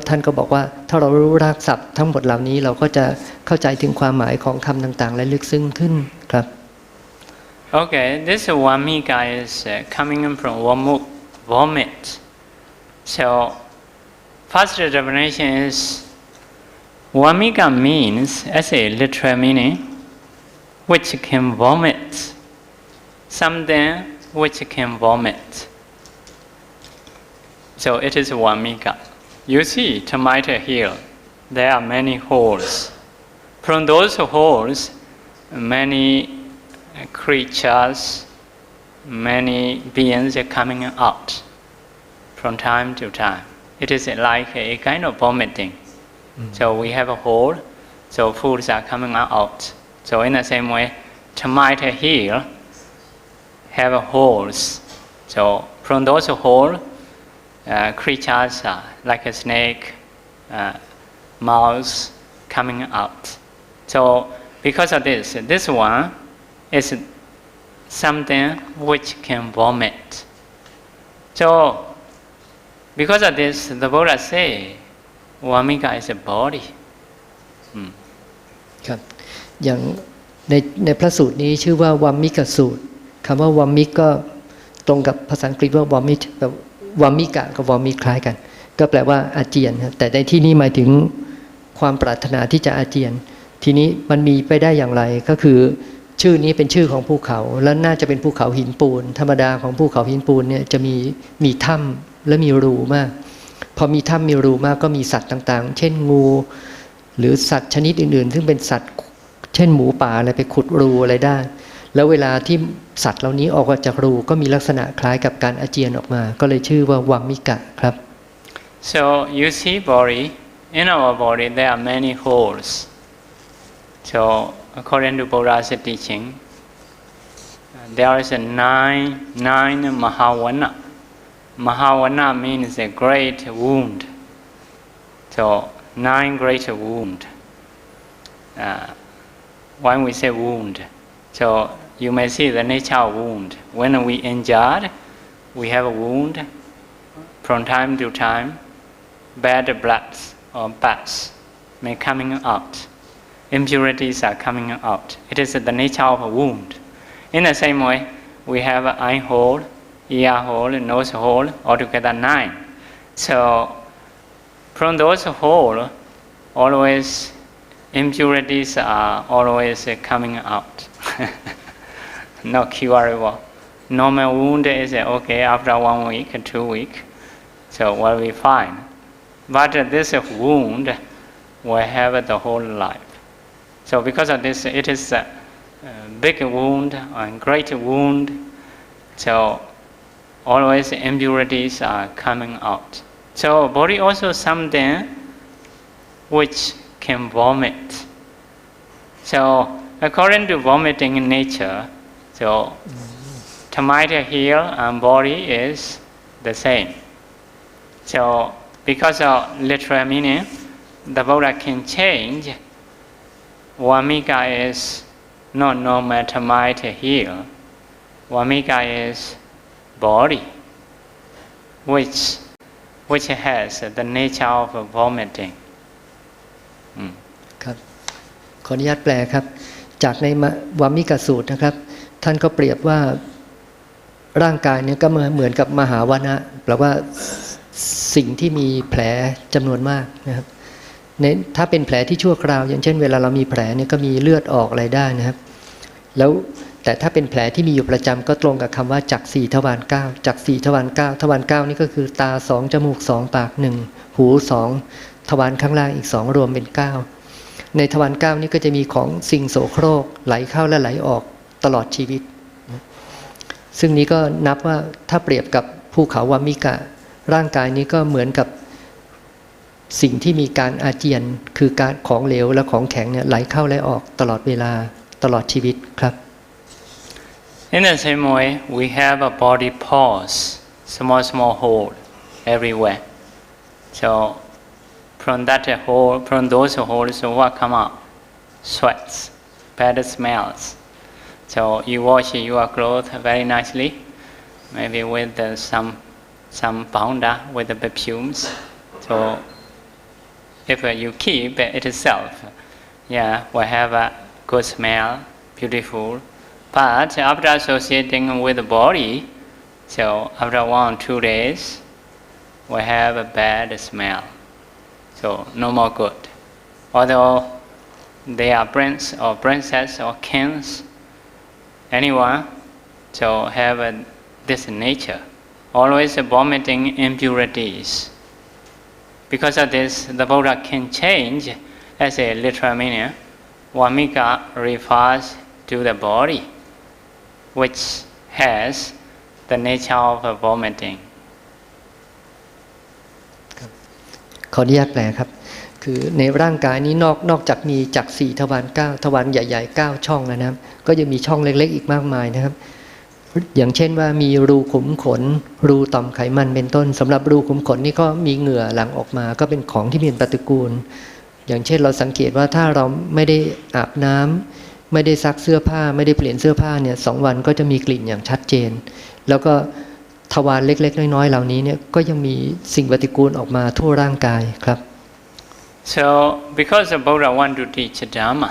ท่านก็บอกว่าถ้าเรารู้รากศัพท์ทั้งหมดเหล่านี้เราก็จะเข้าใจถึงความหมายของคำต่างๆและลึกซึ้งขึ้นครับ
Okay, this Vammika is coming from vomit. So first definition is Vammika means as a literal meaning which can vomit, something which can vomit. So it is Vammika. You see tomato here, there are many holes. From those holes, many creatures, many beings are coming out from time to time. It is like a kind of vomiting. So we have a hole, so foods are coming out. So in the same way, tomato here have holes. So from those holes, creatures like a snake, mouse coming out. So because of this one is something which can vomit. So because of this, the Buddha say, Vammika is a body.
ครับอย่างในพระสูตรนี้ชื่อว่าวัมมิกสูตรคำว่าวัมมิกก็ตรงกับภาษาอังกฤษว่าวอมิทแบบวัมมิกะกับวอมิคล้ายกันก็แปลว่าอาเจียนครับแต่ในที่นี้หมายถึงความปรารถนาที่จะอาเจียนทีนี้มันมีไปได้อย่างไรก็คือชื่อนี้เป็นชื่อของภูเขาแล้วน่าจะเป็นภูเขาหินปูนธรรมดาของภูเขาหินปูนเนี่ยจะมีถ้ำและมีรูมากพอมีถ้ำมีรูมากก็มีสัตว์ต่างๆเช่นงูหรือสัตว์ชนิดอื่นๆซึ่งเป็นสัตว์เช่นหมูป่าอะไรไปขุดรูอะไรได้แล้วเวลาที่สัตว์เหล่านี้ออกมาจากรูก็มีลักษณะคล้ายกับการอาเจียนออกมาก็เลยชื่อว่าวัมมิกะครับ
So you see body, in our body there are many holes. So according to Buddha's teaching, there is a nine Mahavana. Mahavana means a great wound. So 9 great wound. When we say wound, so you may see the nature of wound. When we injured, we have a wound. From time to time, bad blood or pus may coming out. Impurities are coming out. It is the nature of a wound. In the same way, we have an eye hole, ear hole, nose hole, altogether 9. So from those holes, always impurities are always coming out. Not curable. Normal wound is okay after 1 week, 2 weeks, so will be fine. But this wound will have the whole life. So because of this, it is a big wound, a great wound. So always impurities are coming out. So body also something which can vomit. So according to vomiting nature, so termite here and body is the same. So because of literal meaning, the Buddha can change. Vammika is not normal termite here. Vammika is body, which has the nature of vomiting.
ครับขออนุญาตแปลครับจากในวัมมิกสูตรนะครับท่านก็เปรียบว่าร่างกายเนี่ยก็เหมือนกับมหาวนะแปลว่าสิ่งที่มีแผลจำนวนมากนะครับถ้าเป็นแผลที่ชั่วคราวอย่างเช่นเวลาเรามีแผลเนี่ยก็มีเลือดออกอะไรได้นะครับแล้วแต่ถ้าเป็นแผลที่มีอยู่ประจำก็ตรงกับคำว่าจัก4ทวาร9จัก4ทวาร9ทวาร9นี่ก็คือตา2จมูก2ปาก1หู2ทวารข้างล่างอีก2รวมเป็น9ในทวาร9นี่ก็จะมีของสิ่งโสโครกไหลเข้าและไหลออกตลอดชีวิตซึ่งนี้ก็นับว่าถ้าเปรียบกับภูเขาวัมมิกะร่างกายนี้ก็เหมือนกับสิ่งที่มีการอาเจียนคือการของเหลวและของแข็งเนี่ยไหลเข้าไหลออกตลอดเวลาตลอดชีวิตครับ
In the same way, we have a body pores, small hole everywhere. So from that hole, from those holes, what come out? Sweats, bad smells. So you wash your clothes very nicely, maybe with some powder with the perfumes. So if you keep it itself, will have a good smell, beautiful. But after associating with the body, so after 1 or 2 days, we have a bad smell. So no more good. Although they are prince or princess or kings, anyone, so have this nature, always vomiting impurities. Because of this, the Buddha can change as a literal meaning. Vammika refers to the body, which has the nature of vomiting.
ขออนุญาตแปลครับคือในร่างกายนี้นอกจากมีจักร4ทวาร9ทวารใหญ่ๆ9ช่องแล้วนะครับก็จะมีช่องเล็กๆอีกมากมายนะครับอย่างเช่นว่ามีรูขุมขนรูต่อมไขมันเป็นต้นสำหรับรูขุมขนนี่ก็มีเหงื่อหลั่งออกมาก็เป็นของที่เป็นปฏิกูลอย่างเช่นเราสังเกตว่าถ้าเราไม่ได้อาบน้ำไม่ได้ซักเสื้อผ้าไม่ได้เปลี่ยนเสื้อผ้าเนี่ย2 วันก็จะมีกลิ่นอย่างชัดเจนแล้วก็ทวารเล็กๆน้อยๆเหล่านี้เนี่ยก็ยังมีสิ่งปฏิกูลออกมาทั่วร่างกายครับ
So because the Buddha want to teach Dhamma,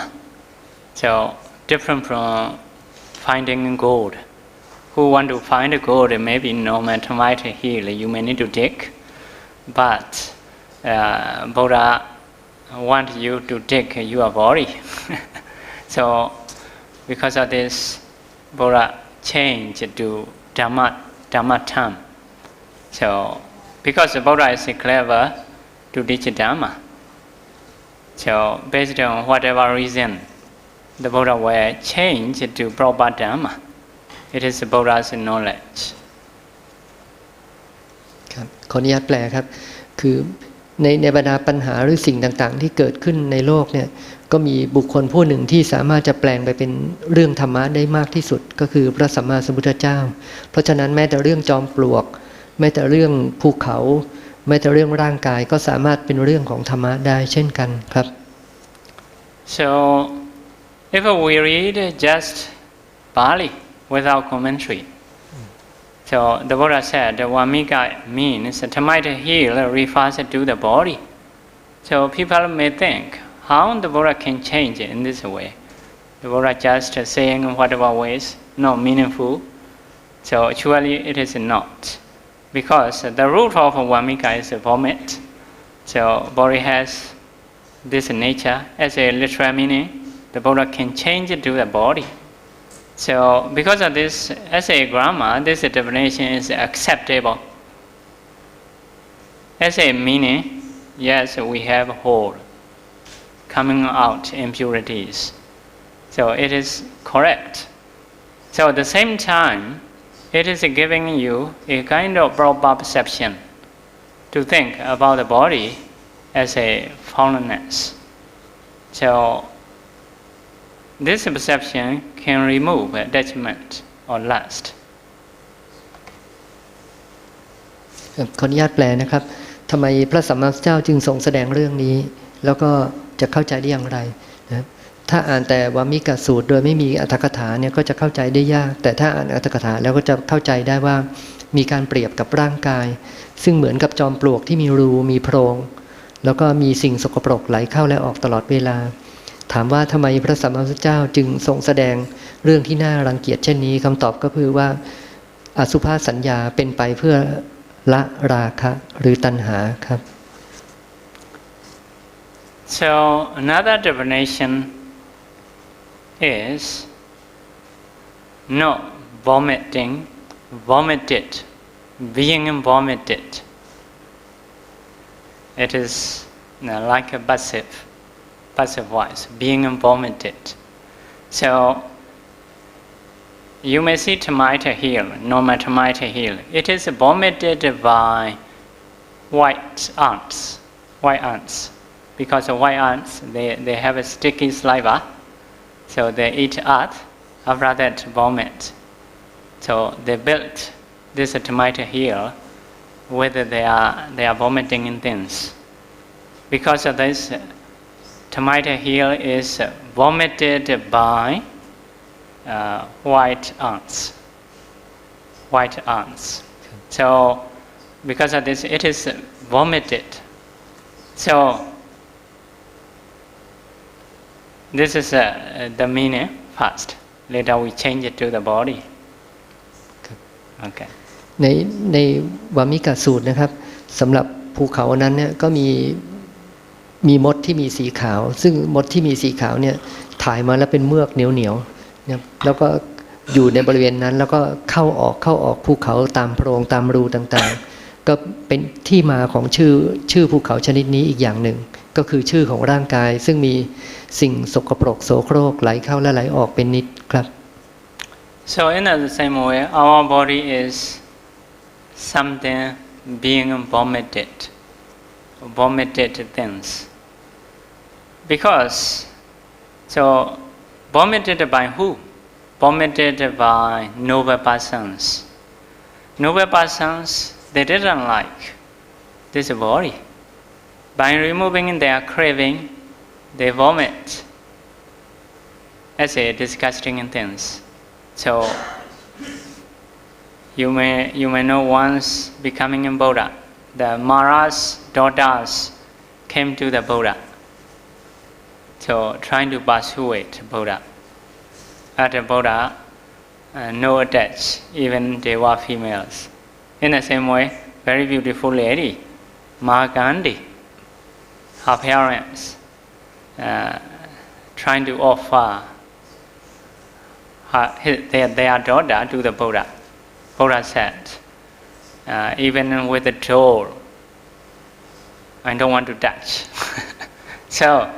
so different from finding gold. Who want to find gold, maybe normal termite hill, you may need to dig, but Buddha want you to dig your body. So because of this, Buddha changed to Dhammatam. So because the Buddha is clever to teach Dhamma, so based on whatever reason, the Buddha will change to proper Dhamma. It is Buddha's knowledge.
ครับขออนุญาตแปลครับคือในบรรดาปัญหาหรือสิ่งต่างๆที่เกิดขึ้นในโลกเนี่ยก็มีบุคคลผู้หนึ่งที่สามารถจะแปลงไปเป็นเรื่องธรรมะได้มากที่สุดก็คือพระสัมมาสัมพุทธเจ้าเพราะฉะนั้นแม้แต่เรื่องจอมปลวกแม้แต่เรื่องภูเขาแม้แต่เรื่องร่างกายก็สามารถเป็นเรื่องของธรรมะได้เช่นกันครับ
So if we read just Pali without commentary, so the Buddha said the Vammika means termite hill refers to the body. So people may think, how the Buddha can change in this way? The Buddha just saying whatever ways, not meaningful. So surely it is not, because the root of Vammika is vomit. So body has this nature. As a literal meaning, the Buddha can change it to the body. So because of this, as a grammar, this definition is acceptable. As a meaning, yes, we have whole, coming out impurities. So it is correct. So at the same time, it is giving you a kind of proper perception to think about the body as a foulness. So this perception can remove attachment or lust.
ขออนุญาตแปลนะครับทำไมพระสัมมาสัมพุทธเจ้าจึงทรงแสดงเรื่องนี้แล้วก็จะเข้าใจได้อย่างไรนะถ้าอ่านแต่วามิกสูตรโดยไม่มีอรรถกถาเนี่ยก็จะเข้าใจได้ยากแต่ถ้าอ่านอรรถกถาแล้วก็จะเข้าใจได้ว่ามีการเปรียบกับร่างกายซึ่งเหมือนกับจอมปลวกที่มีรูมีโพรงแล้วก็มีสิ่งสกปรกไหลเข้าและออกตลอดเวลาถามว่าทำไมพระสัมมาสัมพุทธเจ้าจึงทรงแสดงเรื่องที่น่ารังเกียจเช่นนี้คำตอบก็คือว่าอสุภสัญญาเป็นไปเพื่อละราคะหรือตัณหาครับ
So another definition is not vomiting, vomited, being vomited. It is like a passive voice, being vomited. So you may see termite heel, normal termite heel. It is vomited by white ants. Because the white ants, they have a sticky saliva, so they eat earth, after that vomit. So they built this termite heel, whether they are vomiting in things. Because of this, termite heel is vomited by white ants. So because of this, it is vomited. So this is the meaning first. Later we change it to the body. Okay.
ในวามิกสูตรนะครับสำหรับภูเขานั้นเนี่ยก็มีมดที่มีสีขาวซึ่งมดที่มีสีขาวเนี่ยถ่ายมาแล้วเป็นเมือกเหนียวๆแล้วก็อยู่ในบริเวณนั้นแล้วก็เข้าออกภูเขาตามโพรงตามรูต่างๆก็เป็นที่มาของชื่อภูเขาชนิดนี้อีกอย่างหนึ่งก็คือชื่อของร่างกายซึ่งมีสิ่งสกปรกโสโครกไหลเข้าและไหลออกเป็นนิดครับ
So in the same way, our body is something being vomited things. Because, so vomited by who? Vomited by noble persons. Noble persons, they didn't like this body. By removing their craving, they vomit as a disgusting things. So you may know once becoming a Buddha, the Mara's daughters came to the Buddha, so trying to persuade Buddha. At the Buddha, no attach, even they were females. In the same way, very beautiful lady, Mahagandhi, her parents trying to offer their daughter to the Buddha. Buddha said, even with the door, I don't want to touch. So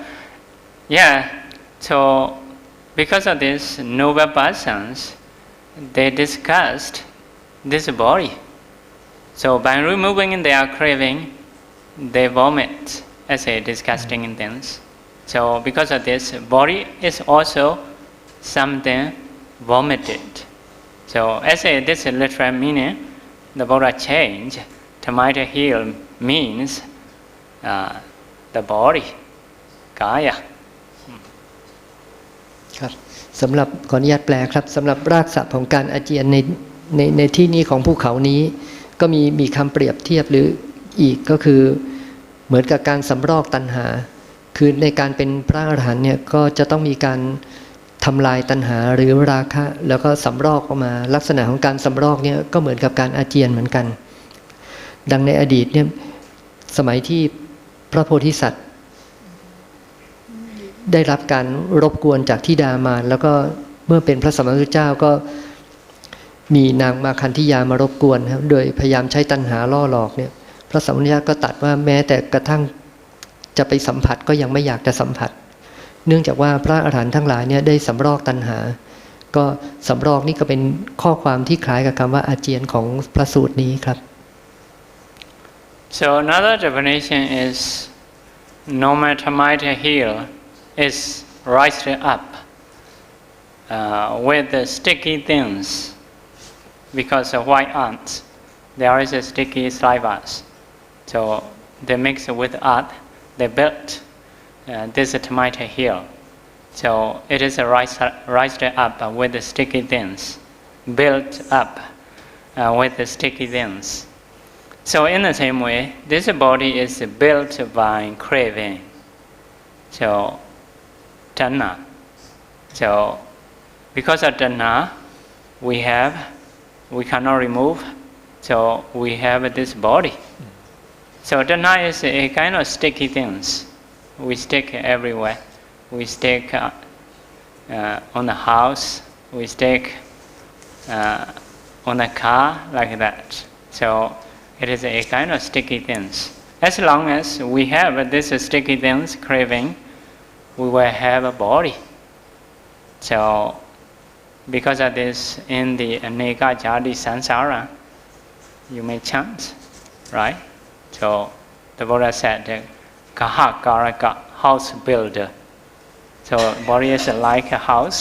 because of this, noble persons, they discussed this body. So by removing their craving, they vomit as a disgusting things. So because of this, body is also something vomited. So as this literal meaning, the Buddha changed. Termite heel means the body, kaya.
ครับสำหรับขออนุญาตแปลครับสำหรับรากศัพท์ของการอาเจียนในที่นี้ของภูเขานี้ก็มีคำเปรียบเทียบหรืออีกก็คือเหมือนกับการสำรอกตัณหาคือในการเป็นพระอรหันต์เนี่ยก็จะต้องมีการ ทำลายตัณหาหรือราคะแล้วก็สำรอกออกมาลักษณะของการสำรอกเนี่ยก็เหมือนกับการอาเจียนเหมือนกันดังในอดีตเนี่ยสมัยที่พระโพธิสัตว์ได้รับการรบกวนจากธิดามารแล้วก็เมื่อเป็นพระสัมมาสัมพุทธเจ้าก็มีนางมาคันธิยามารบกวนครับโดยพยายามใช้ตัณหาล่อหลอกเนี่ยพระสัมมาสัมพุทธเจ้าก็ตรัสว่าแม้แต่กระทั่งจะไปสัมผัสก็ยังไม่อยากจะสัมผัสเนื่องจากว่าพระอรหันต์ทั้งหลายเนี่ยได้สำรอกตัณหาก็สำรอกนี่ก็เป็นข้อความที่คล้ายกับคำว่าอาเจียนของพระสูตรนี้ครับ
So another definition is no matter might heal is raised up with the sticky things because of white ants there is a sticky slivers so they mix with earth they built this termite here. So it is raised up with the sticky things, built up with the sticky things. So in the same way, this body is built by craving. So tanha. So because of tanha, we cannot remove. So we have this body. So tanha is a kind of sticky things. We stick everywhere. We stick on the house. We stick on a car like that. So it is a kind of sticky things. As long as we have this sticky things craving, we will have a body. So because of this, in the aneka jati sansara, you may chant, right? So the Buddha said, Kaha Karaka, house builder. So body is like a house.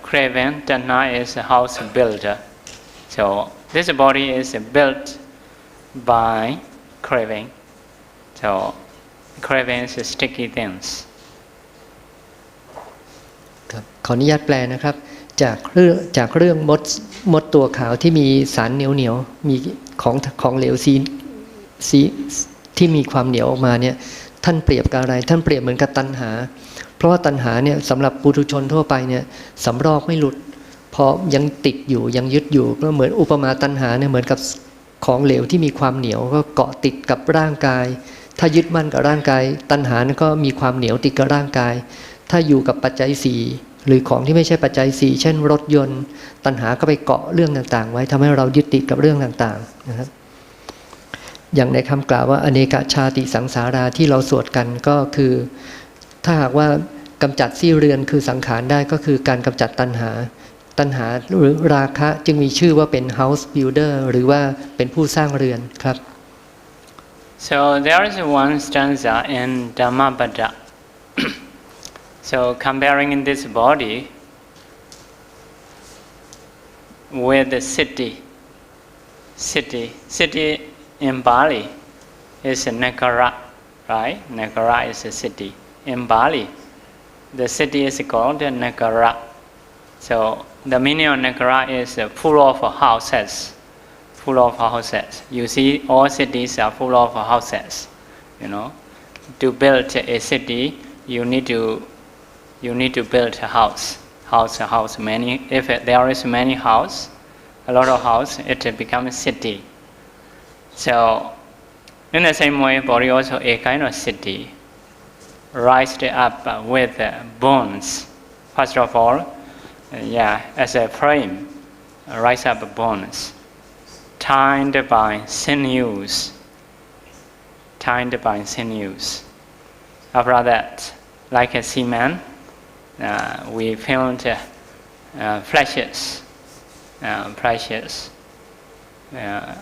Craving, tanha is a house builder. So this body is built by craving. So craving is sticky things.
ครับขออนุญาตแปลนะครับจากเรื่องมดตัวขาวที่มีสารเหนียวมีของเหลวสีที่มีความเหนียวออกมาเนี่ยท่านเปรียบกับอะไรท่านเปรียบเหมือนกับตัณหาเพราะว่าตัณหาเนี่ยสำหรับปุถุชนทั่วไปเนี่ยสำรอกไม่หลุดพอยังติดอยู่ยังยึดอยู่ก็เหมือนอุปมาตัณหาเนี่ยเหมือนกับของเหลวที่มีความเหนียวก็เกาะติดกับร่างกายถ้ายึดมั่นกับร่างกายตัณหานั้นก็มีความเหนียวติดกับร่างกายถ้าอยู่กับปัจจัยสี่หรือของที่ไม่ใช่ปัจจัยสี่เช่นรถยนต์ตัณหาก็ไปเกาะเรื่องต่างๆไว้ทำให้เรายึดติดกับเรื่องต่างๆนะครับอย่างในคำกล่าวว่าอเนกชาติสังสาราที่เราสวดกันก็คือถ้าหากว่ากำจัดซี่เรือนคือสังขารได้ก็คือการกำจัดตัณหาหรือราคะจึงมีชื่อว่าเป็น house builder หรือว่าเป็นผู้สร้างเรือนครับ
So there is one stanza in Dhammapada. So comparing this body with the city in Bali is Nagara, right? Nagara is a city. In Bali, the city is called Nagara. So the meaning of Nagara is full of houses. Full of houses. You see, all cities are full of houses. You know, to build a city, you need to build a house. Many. If there is many house, a lot of house, it becomes a city. So, in the same way, body also a kind of city, raised up with bones. First of all, as a frame, rise up bones, tied by sinews. After that, like a seaman, we found fleshes, precious.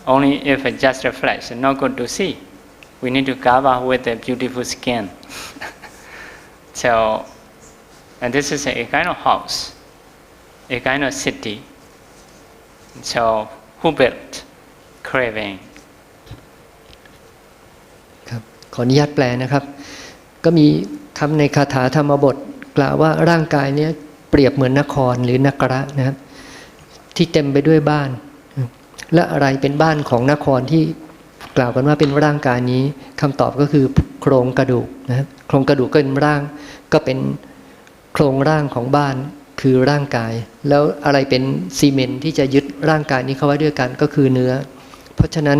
Only if just a flesh, not good to see. We need to cover with a beautiful skin. So, and this is a kind of house, a kind of city. So, who built? Craving.
ครับขออนุญาตแปลนะครับก็มีคำในคาถาธรรมบทกล่าวว่าร่างกายนี้เปรียบเหมือนนครหรือนกระนะครับที่เต็มไปด้วยบ้านและอะไรเป็นบ้านของนครที่กล่าวกันว่าเป็นร่างกายนี้คำตอบก็คือโครงกระดูกนะครับโครงกระดูกก็เป็นร่างก็เป็น โครงร่างของบ้านคือร่างกายแล้วอะไรเป็นซีเมนต์ที่จะยึดร่างกายนี้เข้าไว้ด้วยกันก็คือเนื้อเพราะฉะนั้น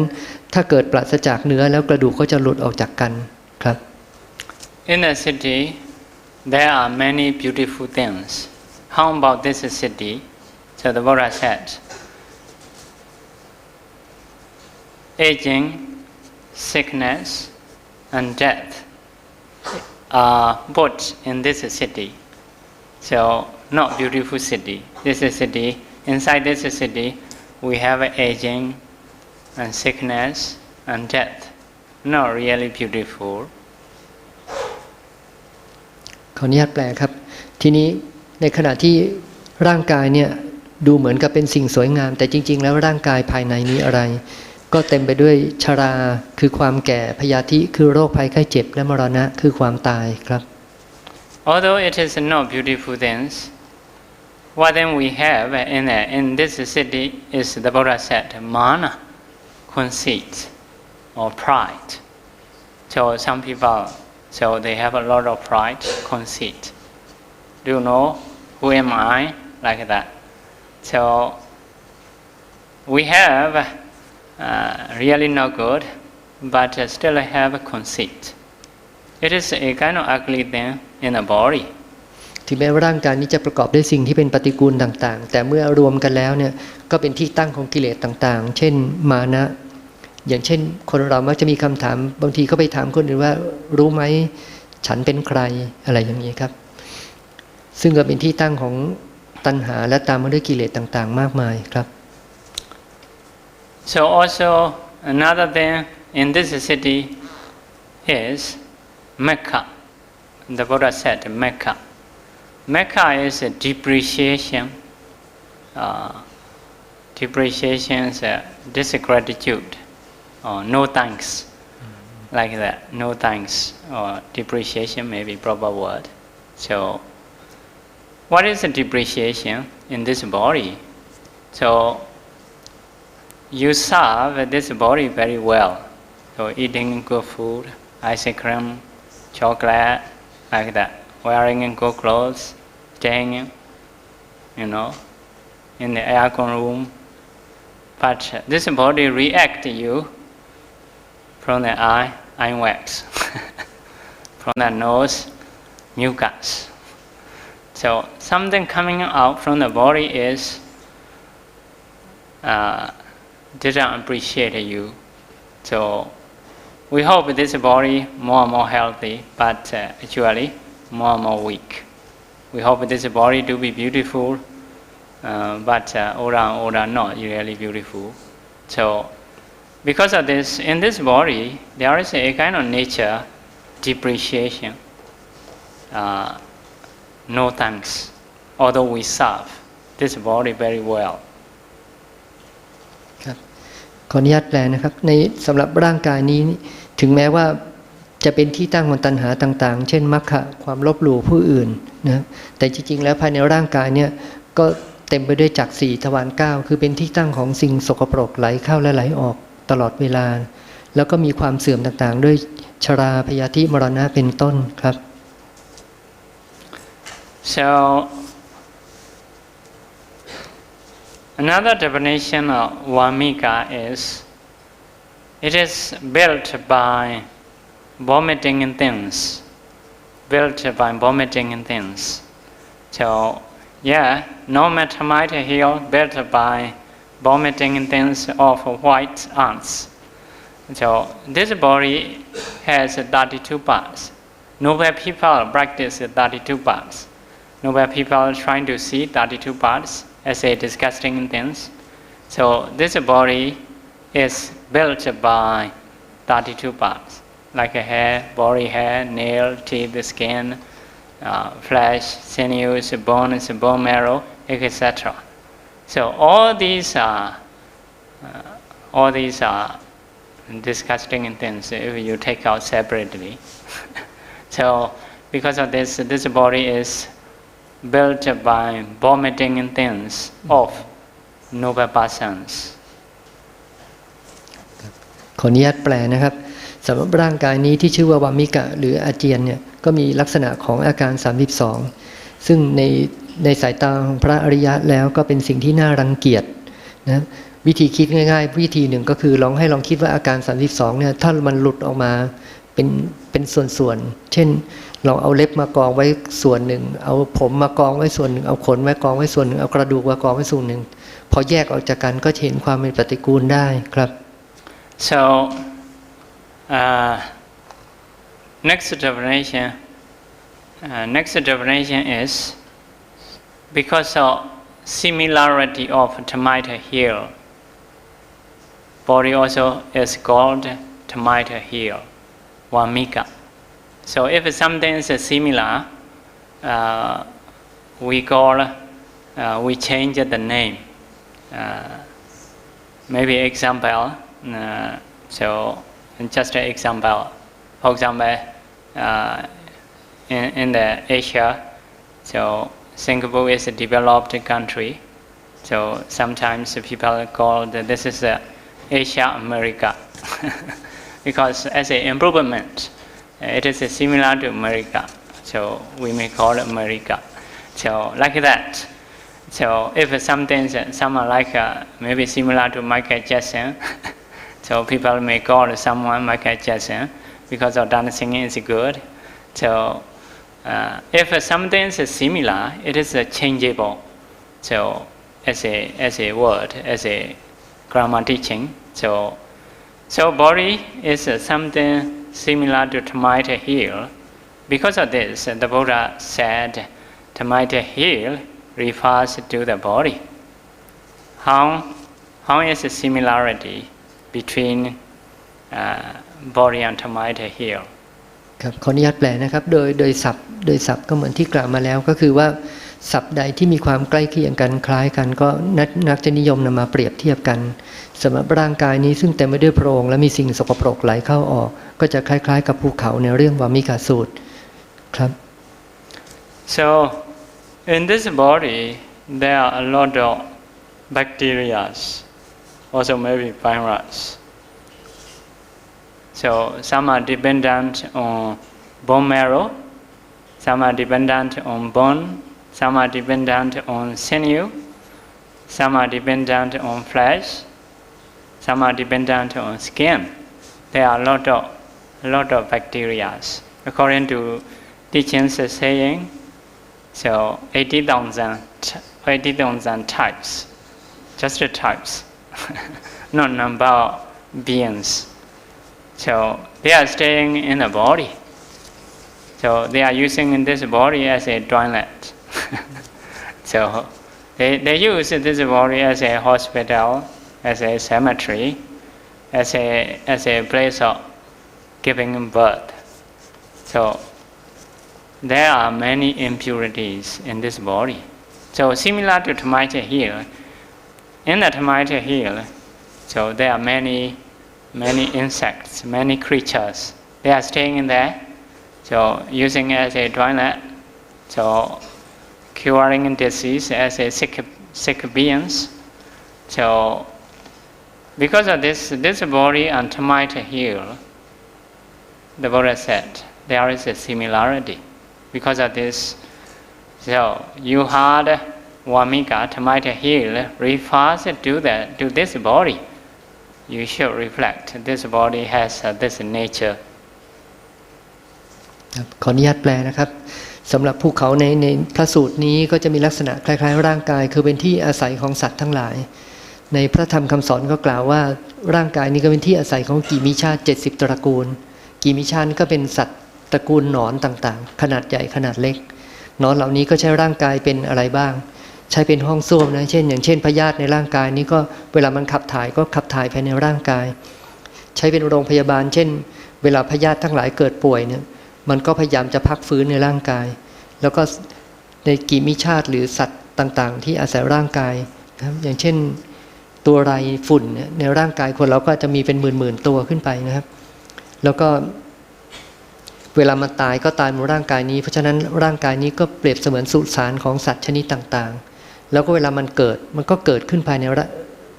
ถ้าเกิดปราศจากเนื้อแล้วกระดูกก็จะหลุดออกจากกันครับ
In the city there are many beautiful things. How about this city? So the Buddha said, aging, sickness, and death are put in this city. So not beautiful city. This is city. Inside this city, we have aging and sickness and death. Not really beautiful.
ขออนุญาตแปลครับทีนี้ในขณะที่ร่างกายเนี่ยดูเหมือนกับเป็นสิ่งสวยงามแต่จริงๆแล้วร่างกายภายในนี้อะไรก็เต็มไปด้วยชราคือความแก่พยาธิคือโรคภัยไข้เจ็บและมรณะคือความตายครับ
Although it is not beautiful things, what then we have in this city is the Buddha said, mana, conceit or pride. So some people, so they have a lot of pride, conceit. Do you know who am I? Like that. So we have really not good, but still have conceit. It is a kind of ugly thing in the body.
ถึงแม้ว่าร่างกายนี้จะประกอบด้วยสิ่งที่เป็นปฏิกูลต่างๆแต่เมื่อรวมกันแล้วเนี่ยก็เป็นที่ตั้งของกิเลสต่างๆเช่นมานะอย่างเช่นคนเรามักจะมีคำถามบางทีก็ไปถามคนอื่นว่ารู้ไหมฉันเป็นใครอะไรอย่างนี้ครับซึ่งก็เป็นที่ตั้งของตัณหาและตามมาด้วยกิเลสต่างๆมากมายครับ
So also another thing in this city is Mecca. The Buddha said Mecca. Mecca is a depreciation. Depreciation is disgratitude or no thanks, like that. No thanks or depreciation may be proper word. So, what is the depreciation in this body? So, you serve this body very well. So, eating good food, ice cream, chocolate, like that. Wearing good clothes, staying, in the aircon room. But this body reacts to you from the eye wax, from the nose, mucus. So something coming out from the body is didn't appreciate you. So we hope this body more and more healthy, but actually more and more weak. We hope this body to be beautiful, but older not really beautiful. So because of this, in this body there is a kind of nature depreciation. No thanks, although we serve this body very well.
ครับขออนุญาตแปลนะครับในสำหรับร่างกายนี้ถึงแม้ว่าจะเป็นที่ตั้งของตัณหาต่างๆเช่นมัคคะความลบหลู่ผู้อื่นนะแต่จริงๆแล้วภายในร่างกายเนี่ยก็เต็มไปด้วยจักรสี่ทวารเก้าคือเป็นที่ตั้งของสิ่งสกปรกไหลเข้าและไหลออกตลอดเวลาแล้วก็มีความเสื่อมต่างๆด้วยชราพยาธิมรณะเป็นต้นครับ
So another definition of Vammika is it is built by vomiting in things. Built by vomiting in things. So yeah, no termite here built by vomiting in things of white ants. So this body has 32 parts. Nowhere people practice 32 parts. Nowhere people trying to see 32 parts as a disgusting things. So this body is built by 32 parts, like a hair, body hair, nail, teeth, skin, flesh, sinews, bones, bone marrow, etc. So all these are disgusting things if you take out separately. So because of this, this body is built by vomiting things of noble persons.
ขออนุญาตแปลนะครับสำหรับร่างกายนี้ที่ชื่อว่าวามิกะหรืออาเจียนเนี่ยก็มีลักษณะของอาการ32 ซึ่งในสายตาของพระอริยะแล้วก็เป็นสิ่งที่น่ารังเกียจนะวิธีคิดง่ายๆวิธีหนึ่งก็คือลองคิดว่าอาการ32เนี่ยถ้ามันหลุดออกมาเป็นส่วนๆเช่นเราเอาเล็บมากองไว้ส่วนหนึ่งเอาผมมากองไว้ส่วนหนึ่งเอาขนไว้กองไว้ส่วนหนึ่งเอากระดูกมากองไว้ส่วนหนึ่งพอแยกออกจากกันก็เห็นความเป็นปฏิกูลได้ครับ
So next definition is because of similarity of termite heel. Body also is called termite heel, Vammika. So if something is similar, we change the name. Maybe example. So just an example. For example, in the Asia, so Singapore is a developed country. So sometimes people call this is Asia America because as an improvement, it is similar to America. So we may call it America. So like that. So if someone like maybe similar to Michael Jackson, so people may call someone Michael Jackson because of dancing is good. So if something is similar, it is changeable. So as a word, as a grammar teaching. So body is something similar to termite heel. Because of this, the Buddha said termite heel refers to the body. How is the similarity between body and termite heel?
ครับขออนุญาตแปลนะครับโดยศัพท์ก็เหมือนที่กล่าวมาแล้วก็คือว่าศัพท์ใดที่มีความใกล้เคียงกันคล้ายกันก็นักจะนิยมนำมาเปรียบเทียบกันสำหรับร่างกายนี้ซึ่งเต็มไปด้วยโพรงและมีสิ่งสกปรกไหลเข้าออกก็จะคล้ายๆกับภูเขาในเรื่องวามิกาสูตรครับ
So in this body there are a lot of bacteria, also maybe virus. So some are dependent on bone marrow, some are dependent on bone, some are dependent on sinew, some are dependent on flesh, some are dependent on skin. There are a lot of bacteria. According to teachings saying, so 80,000 types, just the types, not number of beings. So they are staying in the body. So they are using this body as a toilet. So they use this body as a hospital, as a cemetery, as a place of giving birth. So there are many impurities in this body. So similar to termite heel, in the termite heel, so there are many insects, many creatures. They are staying in there, so using as a toilet, so curing disease as a sick beings. So because of this body and termite heel, the Buddha said there is a similarity. Because of this, so you had Vammika, termite heel, refers to this body. You should reflect this body has this nature.
ขออนุญาตแปลนะครับสำหรับภูเขาในพระสูตรนี้ก็จะมีลักษณะคล้ายๆร่างกายคือเป็นที่อาศัยของสัตว์ทั้งหลายในพระธรรมคำสอนก็กล่าวว่าร่างกายนี้ก็เป็นที่อาศัยของกี่มิชาติ70ตระกูลกี่มิชาติก็เป็นสัตว์ตระกูลหนอนต่างๆขนาดใหญ่ขนาดเล็กหนอนเหล่านี้ก็ใช้ร่างกายเป็นอะไรบ้างใช้เป็นห้องส้วมนะอย่างเช่นพยาธิในร่างกายนี้ก็เวลามันขับถ่ายก็ขับถ่ายภายในร่างกายใช้เป็นโรงพยาบาลเช่นเวลาพยาธิทั้งหลายเกิดป่วยเนี่ยมันก็พยายามจะพักฟื้นในร่างกายแล้วก็ในกี่มิชาติหรือสัตว์ต่างๆที่อาศัยร่างกายนะครับอย่างเช่นตัวไรฝุ่นในร่างกายคนเราก็จะมีเป็นหมื่นตัวขึ้นไปนะครับแล้วก็เวลามันตายก็ตายบนร่างกายนี้เพราะฉะนั้นร่างกายนี้ก็เปรียบเสมือนสุสานของสัตว์ชนิดต่างๆแล้วก็เวลามันเกิดมันก็เกิดขึ้นภายใน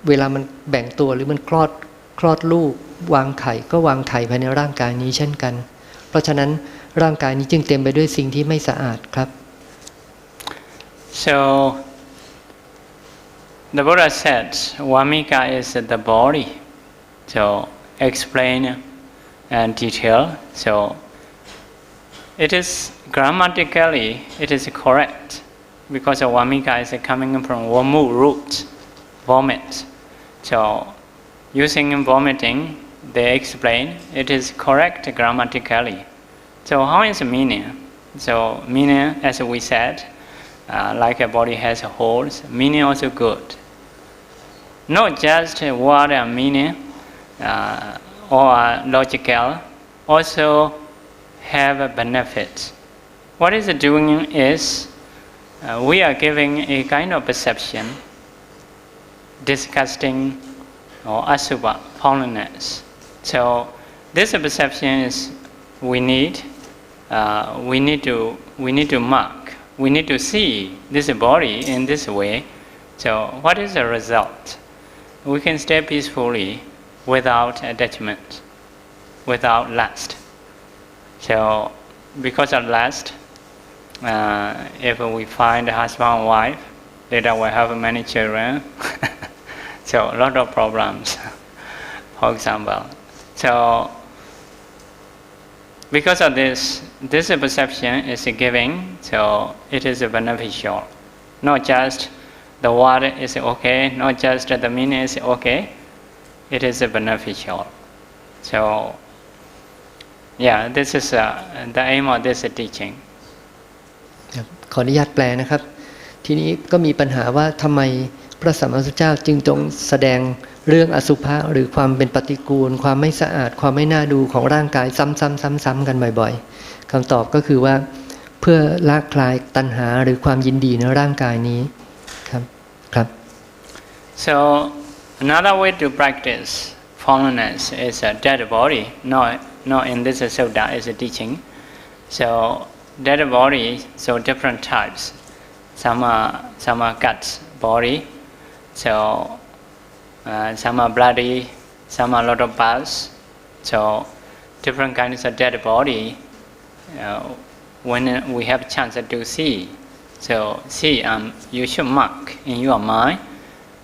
เวลามันแบ่งตัวหรือมันคลอดลูกวางไข่ก็วางไข่ภายในร่างกายนี้เช่นกันเพราะฉะนั้นร่างกายนี้จึงเต็มไปด้วยสิ่งที่ไม่สะอาดครับ
So the Buddha said, Vammika is the body. So explain and detail. So it is grammatically it is correct because Vammika is coming from vamu root, vomit. So using vomiting, they explain it is correct grammatically. So how is the meaning? So meaning, as we said, like a body has holes, meaning also good. Not just word and meaning or logical, also have a benefit. What is it doing is we are giving a kind of perception, disgusting or asubha, foulness. So this perception is we need to mark. We need to see this body in this way. So what is the result? We can stay peacefully without attachment, without lust. So because of lust, if we find a husband and wife, later we have many children. So a lot of problems, for example. So because of this perception is giving, so it is beneficial. Not just the word is okay, not just the meaning is okay, it is beneficial. So yeah, this is the aim of this teaching.
ขออนุญาตแปลนะครับ ทีนี้ก็มีปัญหาว่าทำไมพระสัมมาสัมพุทธเจ้าจึงแสดงเรื่องอสุภะหรือความเป็นปฏิกูลความไม่สะอาดความไม่น่าดูของร่างกายซ้ำๆกันบ่อยๆคำตอบก็คือว่าเพื่อละคลายตัณหาหรือความยินดีในร่างกายนี้ครับ
So another way to practice foulness is a dead body. Not in this Sutta is a teaching. So dead body, so different types. Some are guts body. So some are bloody, some are a lot of pus. So different kinds of dead body. When we have chance to see, so see you should mark in your mind.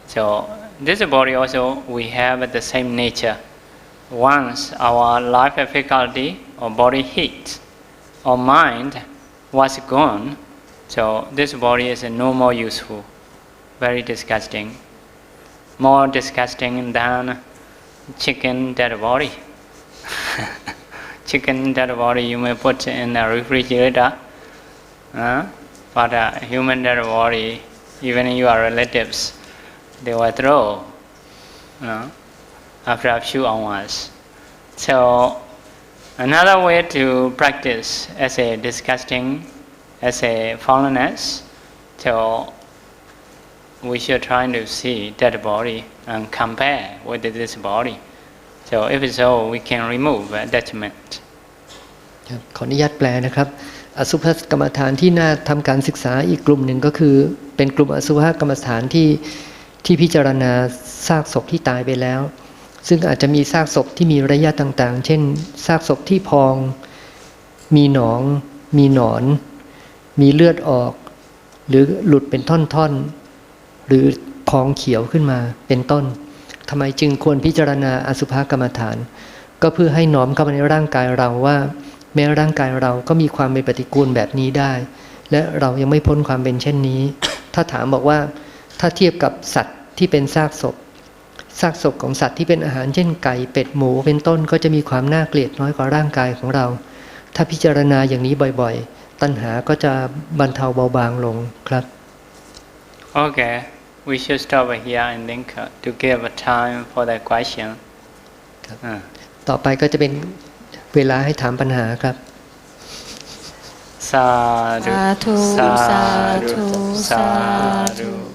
So this body also we have the same nature. Once our life difficulty or body heat or mind was gone, so this body is no more useful. Very disgusting. More disgusting than chicken dead body. Chicken dead body you may put in a refrigerator, but a human dead body, even your relatives, they will throw after a few hours. So another way to practice as a disgusting, as a foulness, so we should try to see that body and compare with this body. So if so, we can remove attachment.
ขออนุญาตแปลนะครับอสุภกรรมฐานที่น่าทำการศึกษาอีกกลุ่มหนึ่งก็คือเป็นกลุ่มอสุภกรรมฐานที่พิจารณาซากศพที่ตายไปแล้วซึ่งอาจจะมีซากศพที่มีระยะต่างๆเช่นซากศพที่พองมีหนองมีหนอนมีเลือดออกหรือหลุดเป็นท่อนๆหรือพองเขียวขึ้นมาเป็นต้นทำไมจึงควรพิจารณาอสุภกรรมฐานก็เพื่อให้น้อมเข้ามาในร่างกายเราว่าแม้ร่างกายเราก็มีความเป็นปฏิกูลแบบนี้ได้และเรายังไม่พ้นความเป็นเช่นนี้ถ้าถามบอกว่าถ้าเทียบกับสัตว์ที่เป็นซากศพของสัตว์ที่เป็นอาหารเช่นไก่เป็ดหมูเป็นต้นก็จะมีความน่าเกลียดน้อยกว่าร่างกายของเราถ้าพิจารณาอย่างนี้บ่อยๆตัณหาก็จะบรรเทาเบาบางลงครับ
Okay, we should stop here and think to give a time for the question.
ต่อไปก็จะเป็นเวลาให้ถามปัญหาครับ
Sadhu, sadhu, sadhu.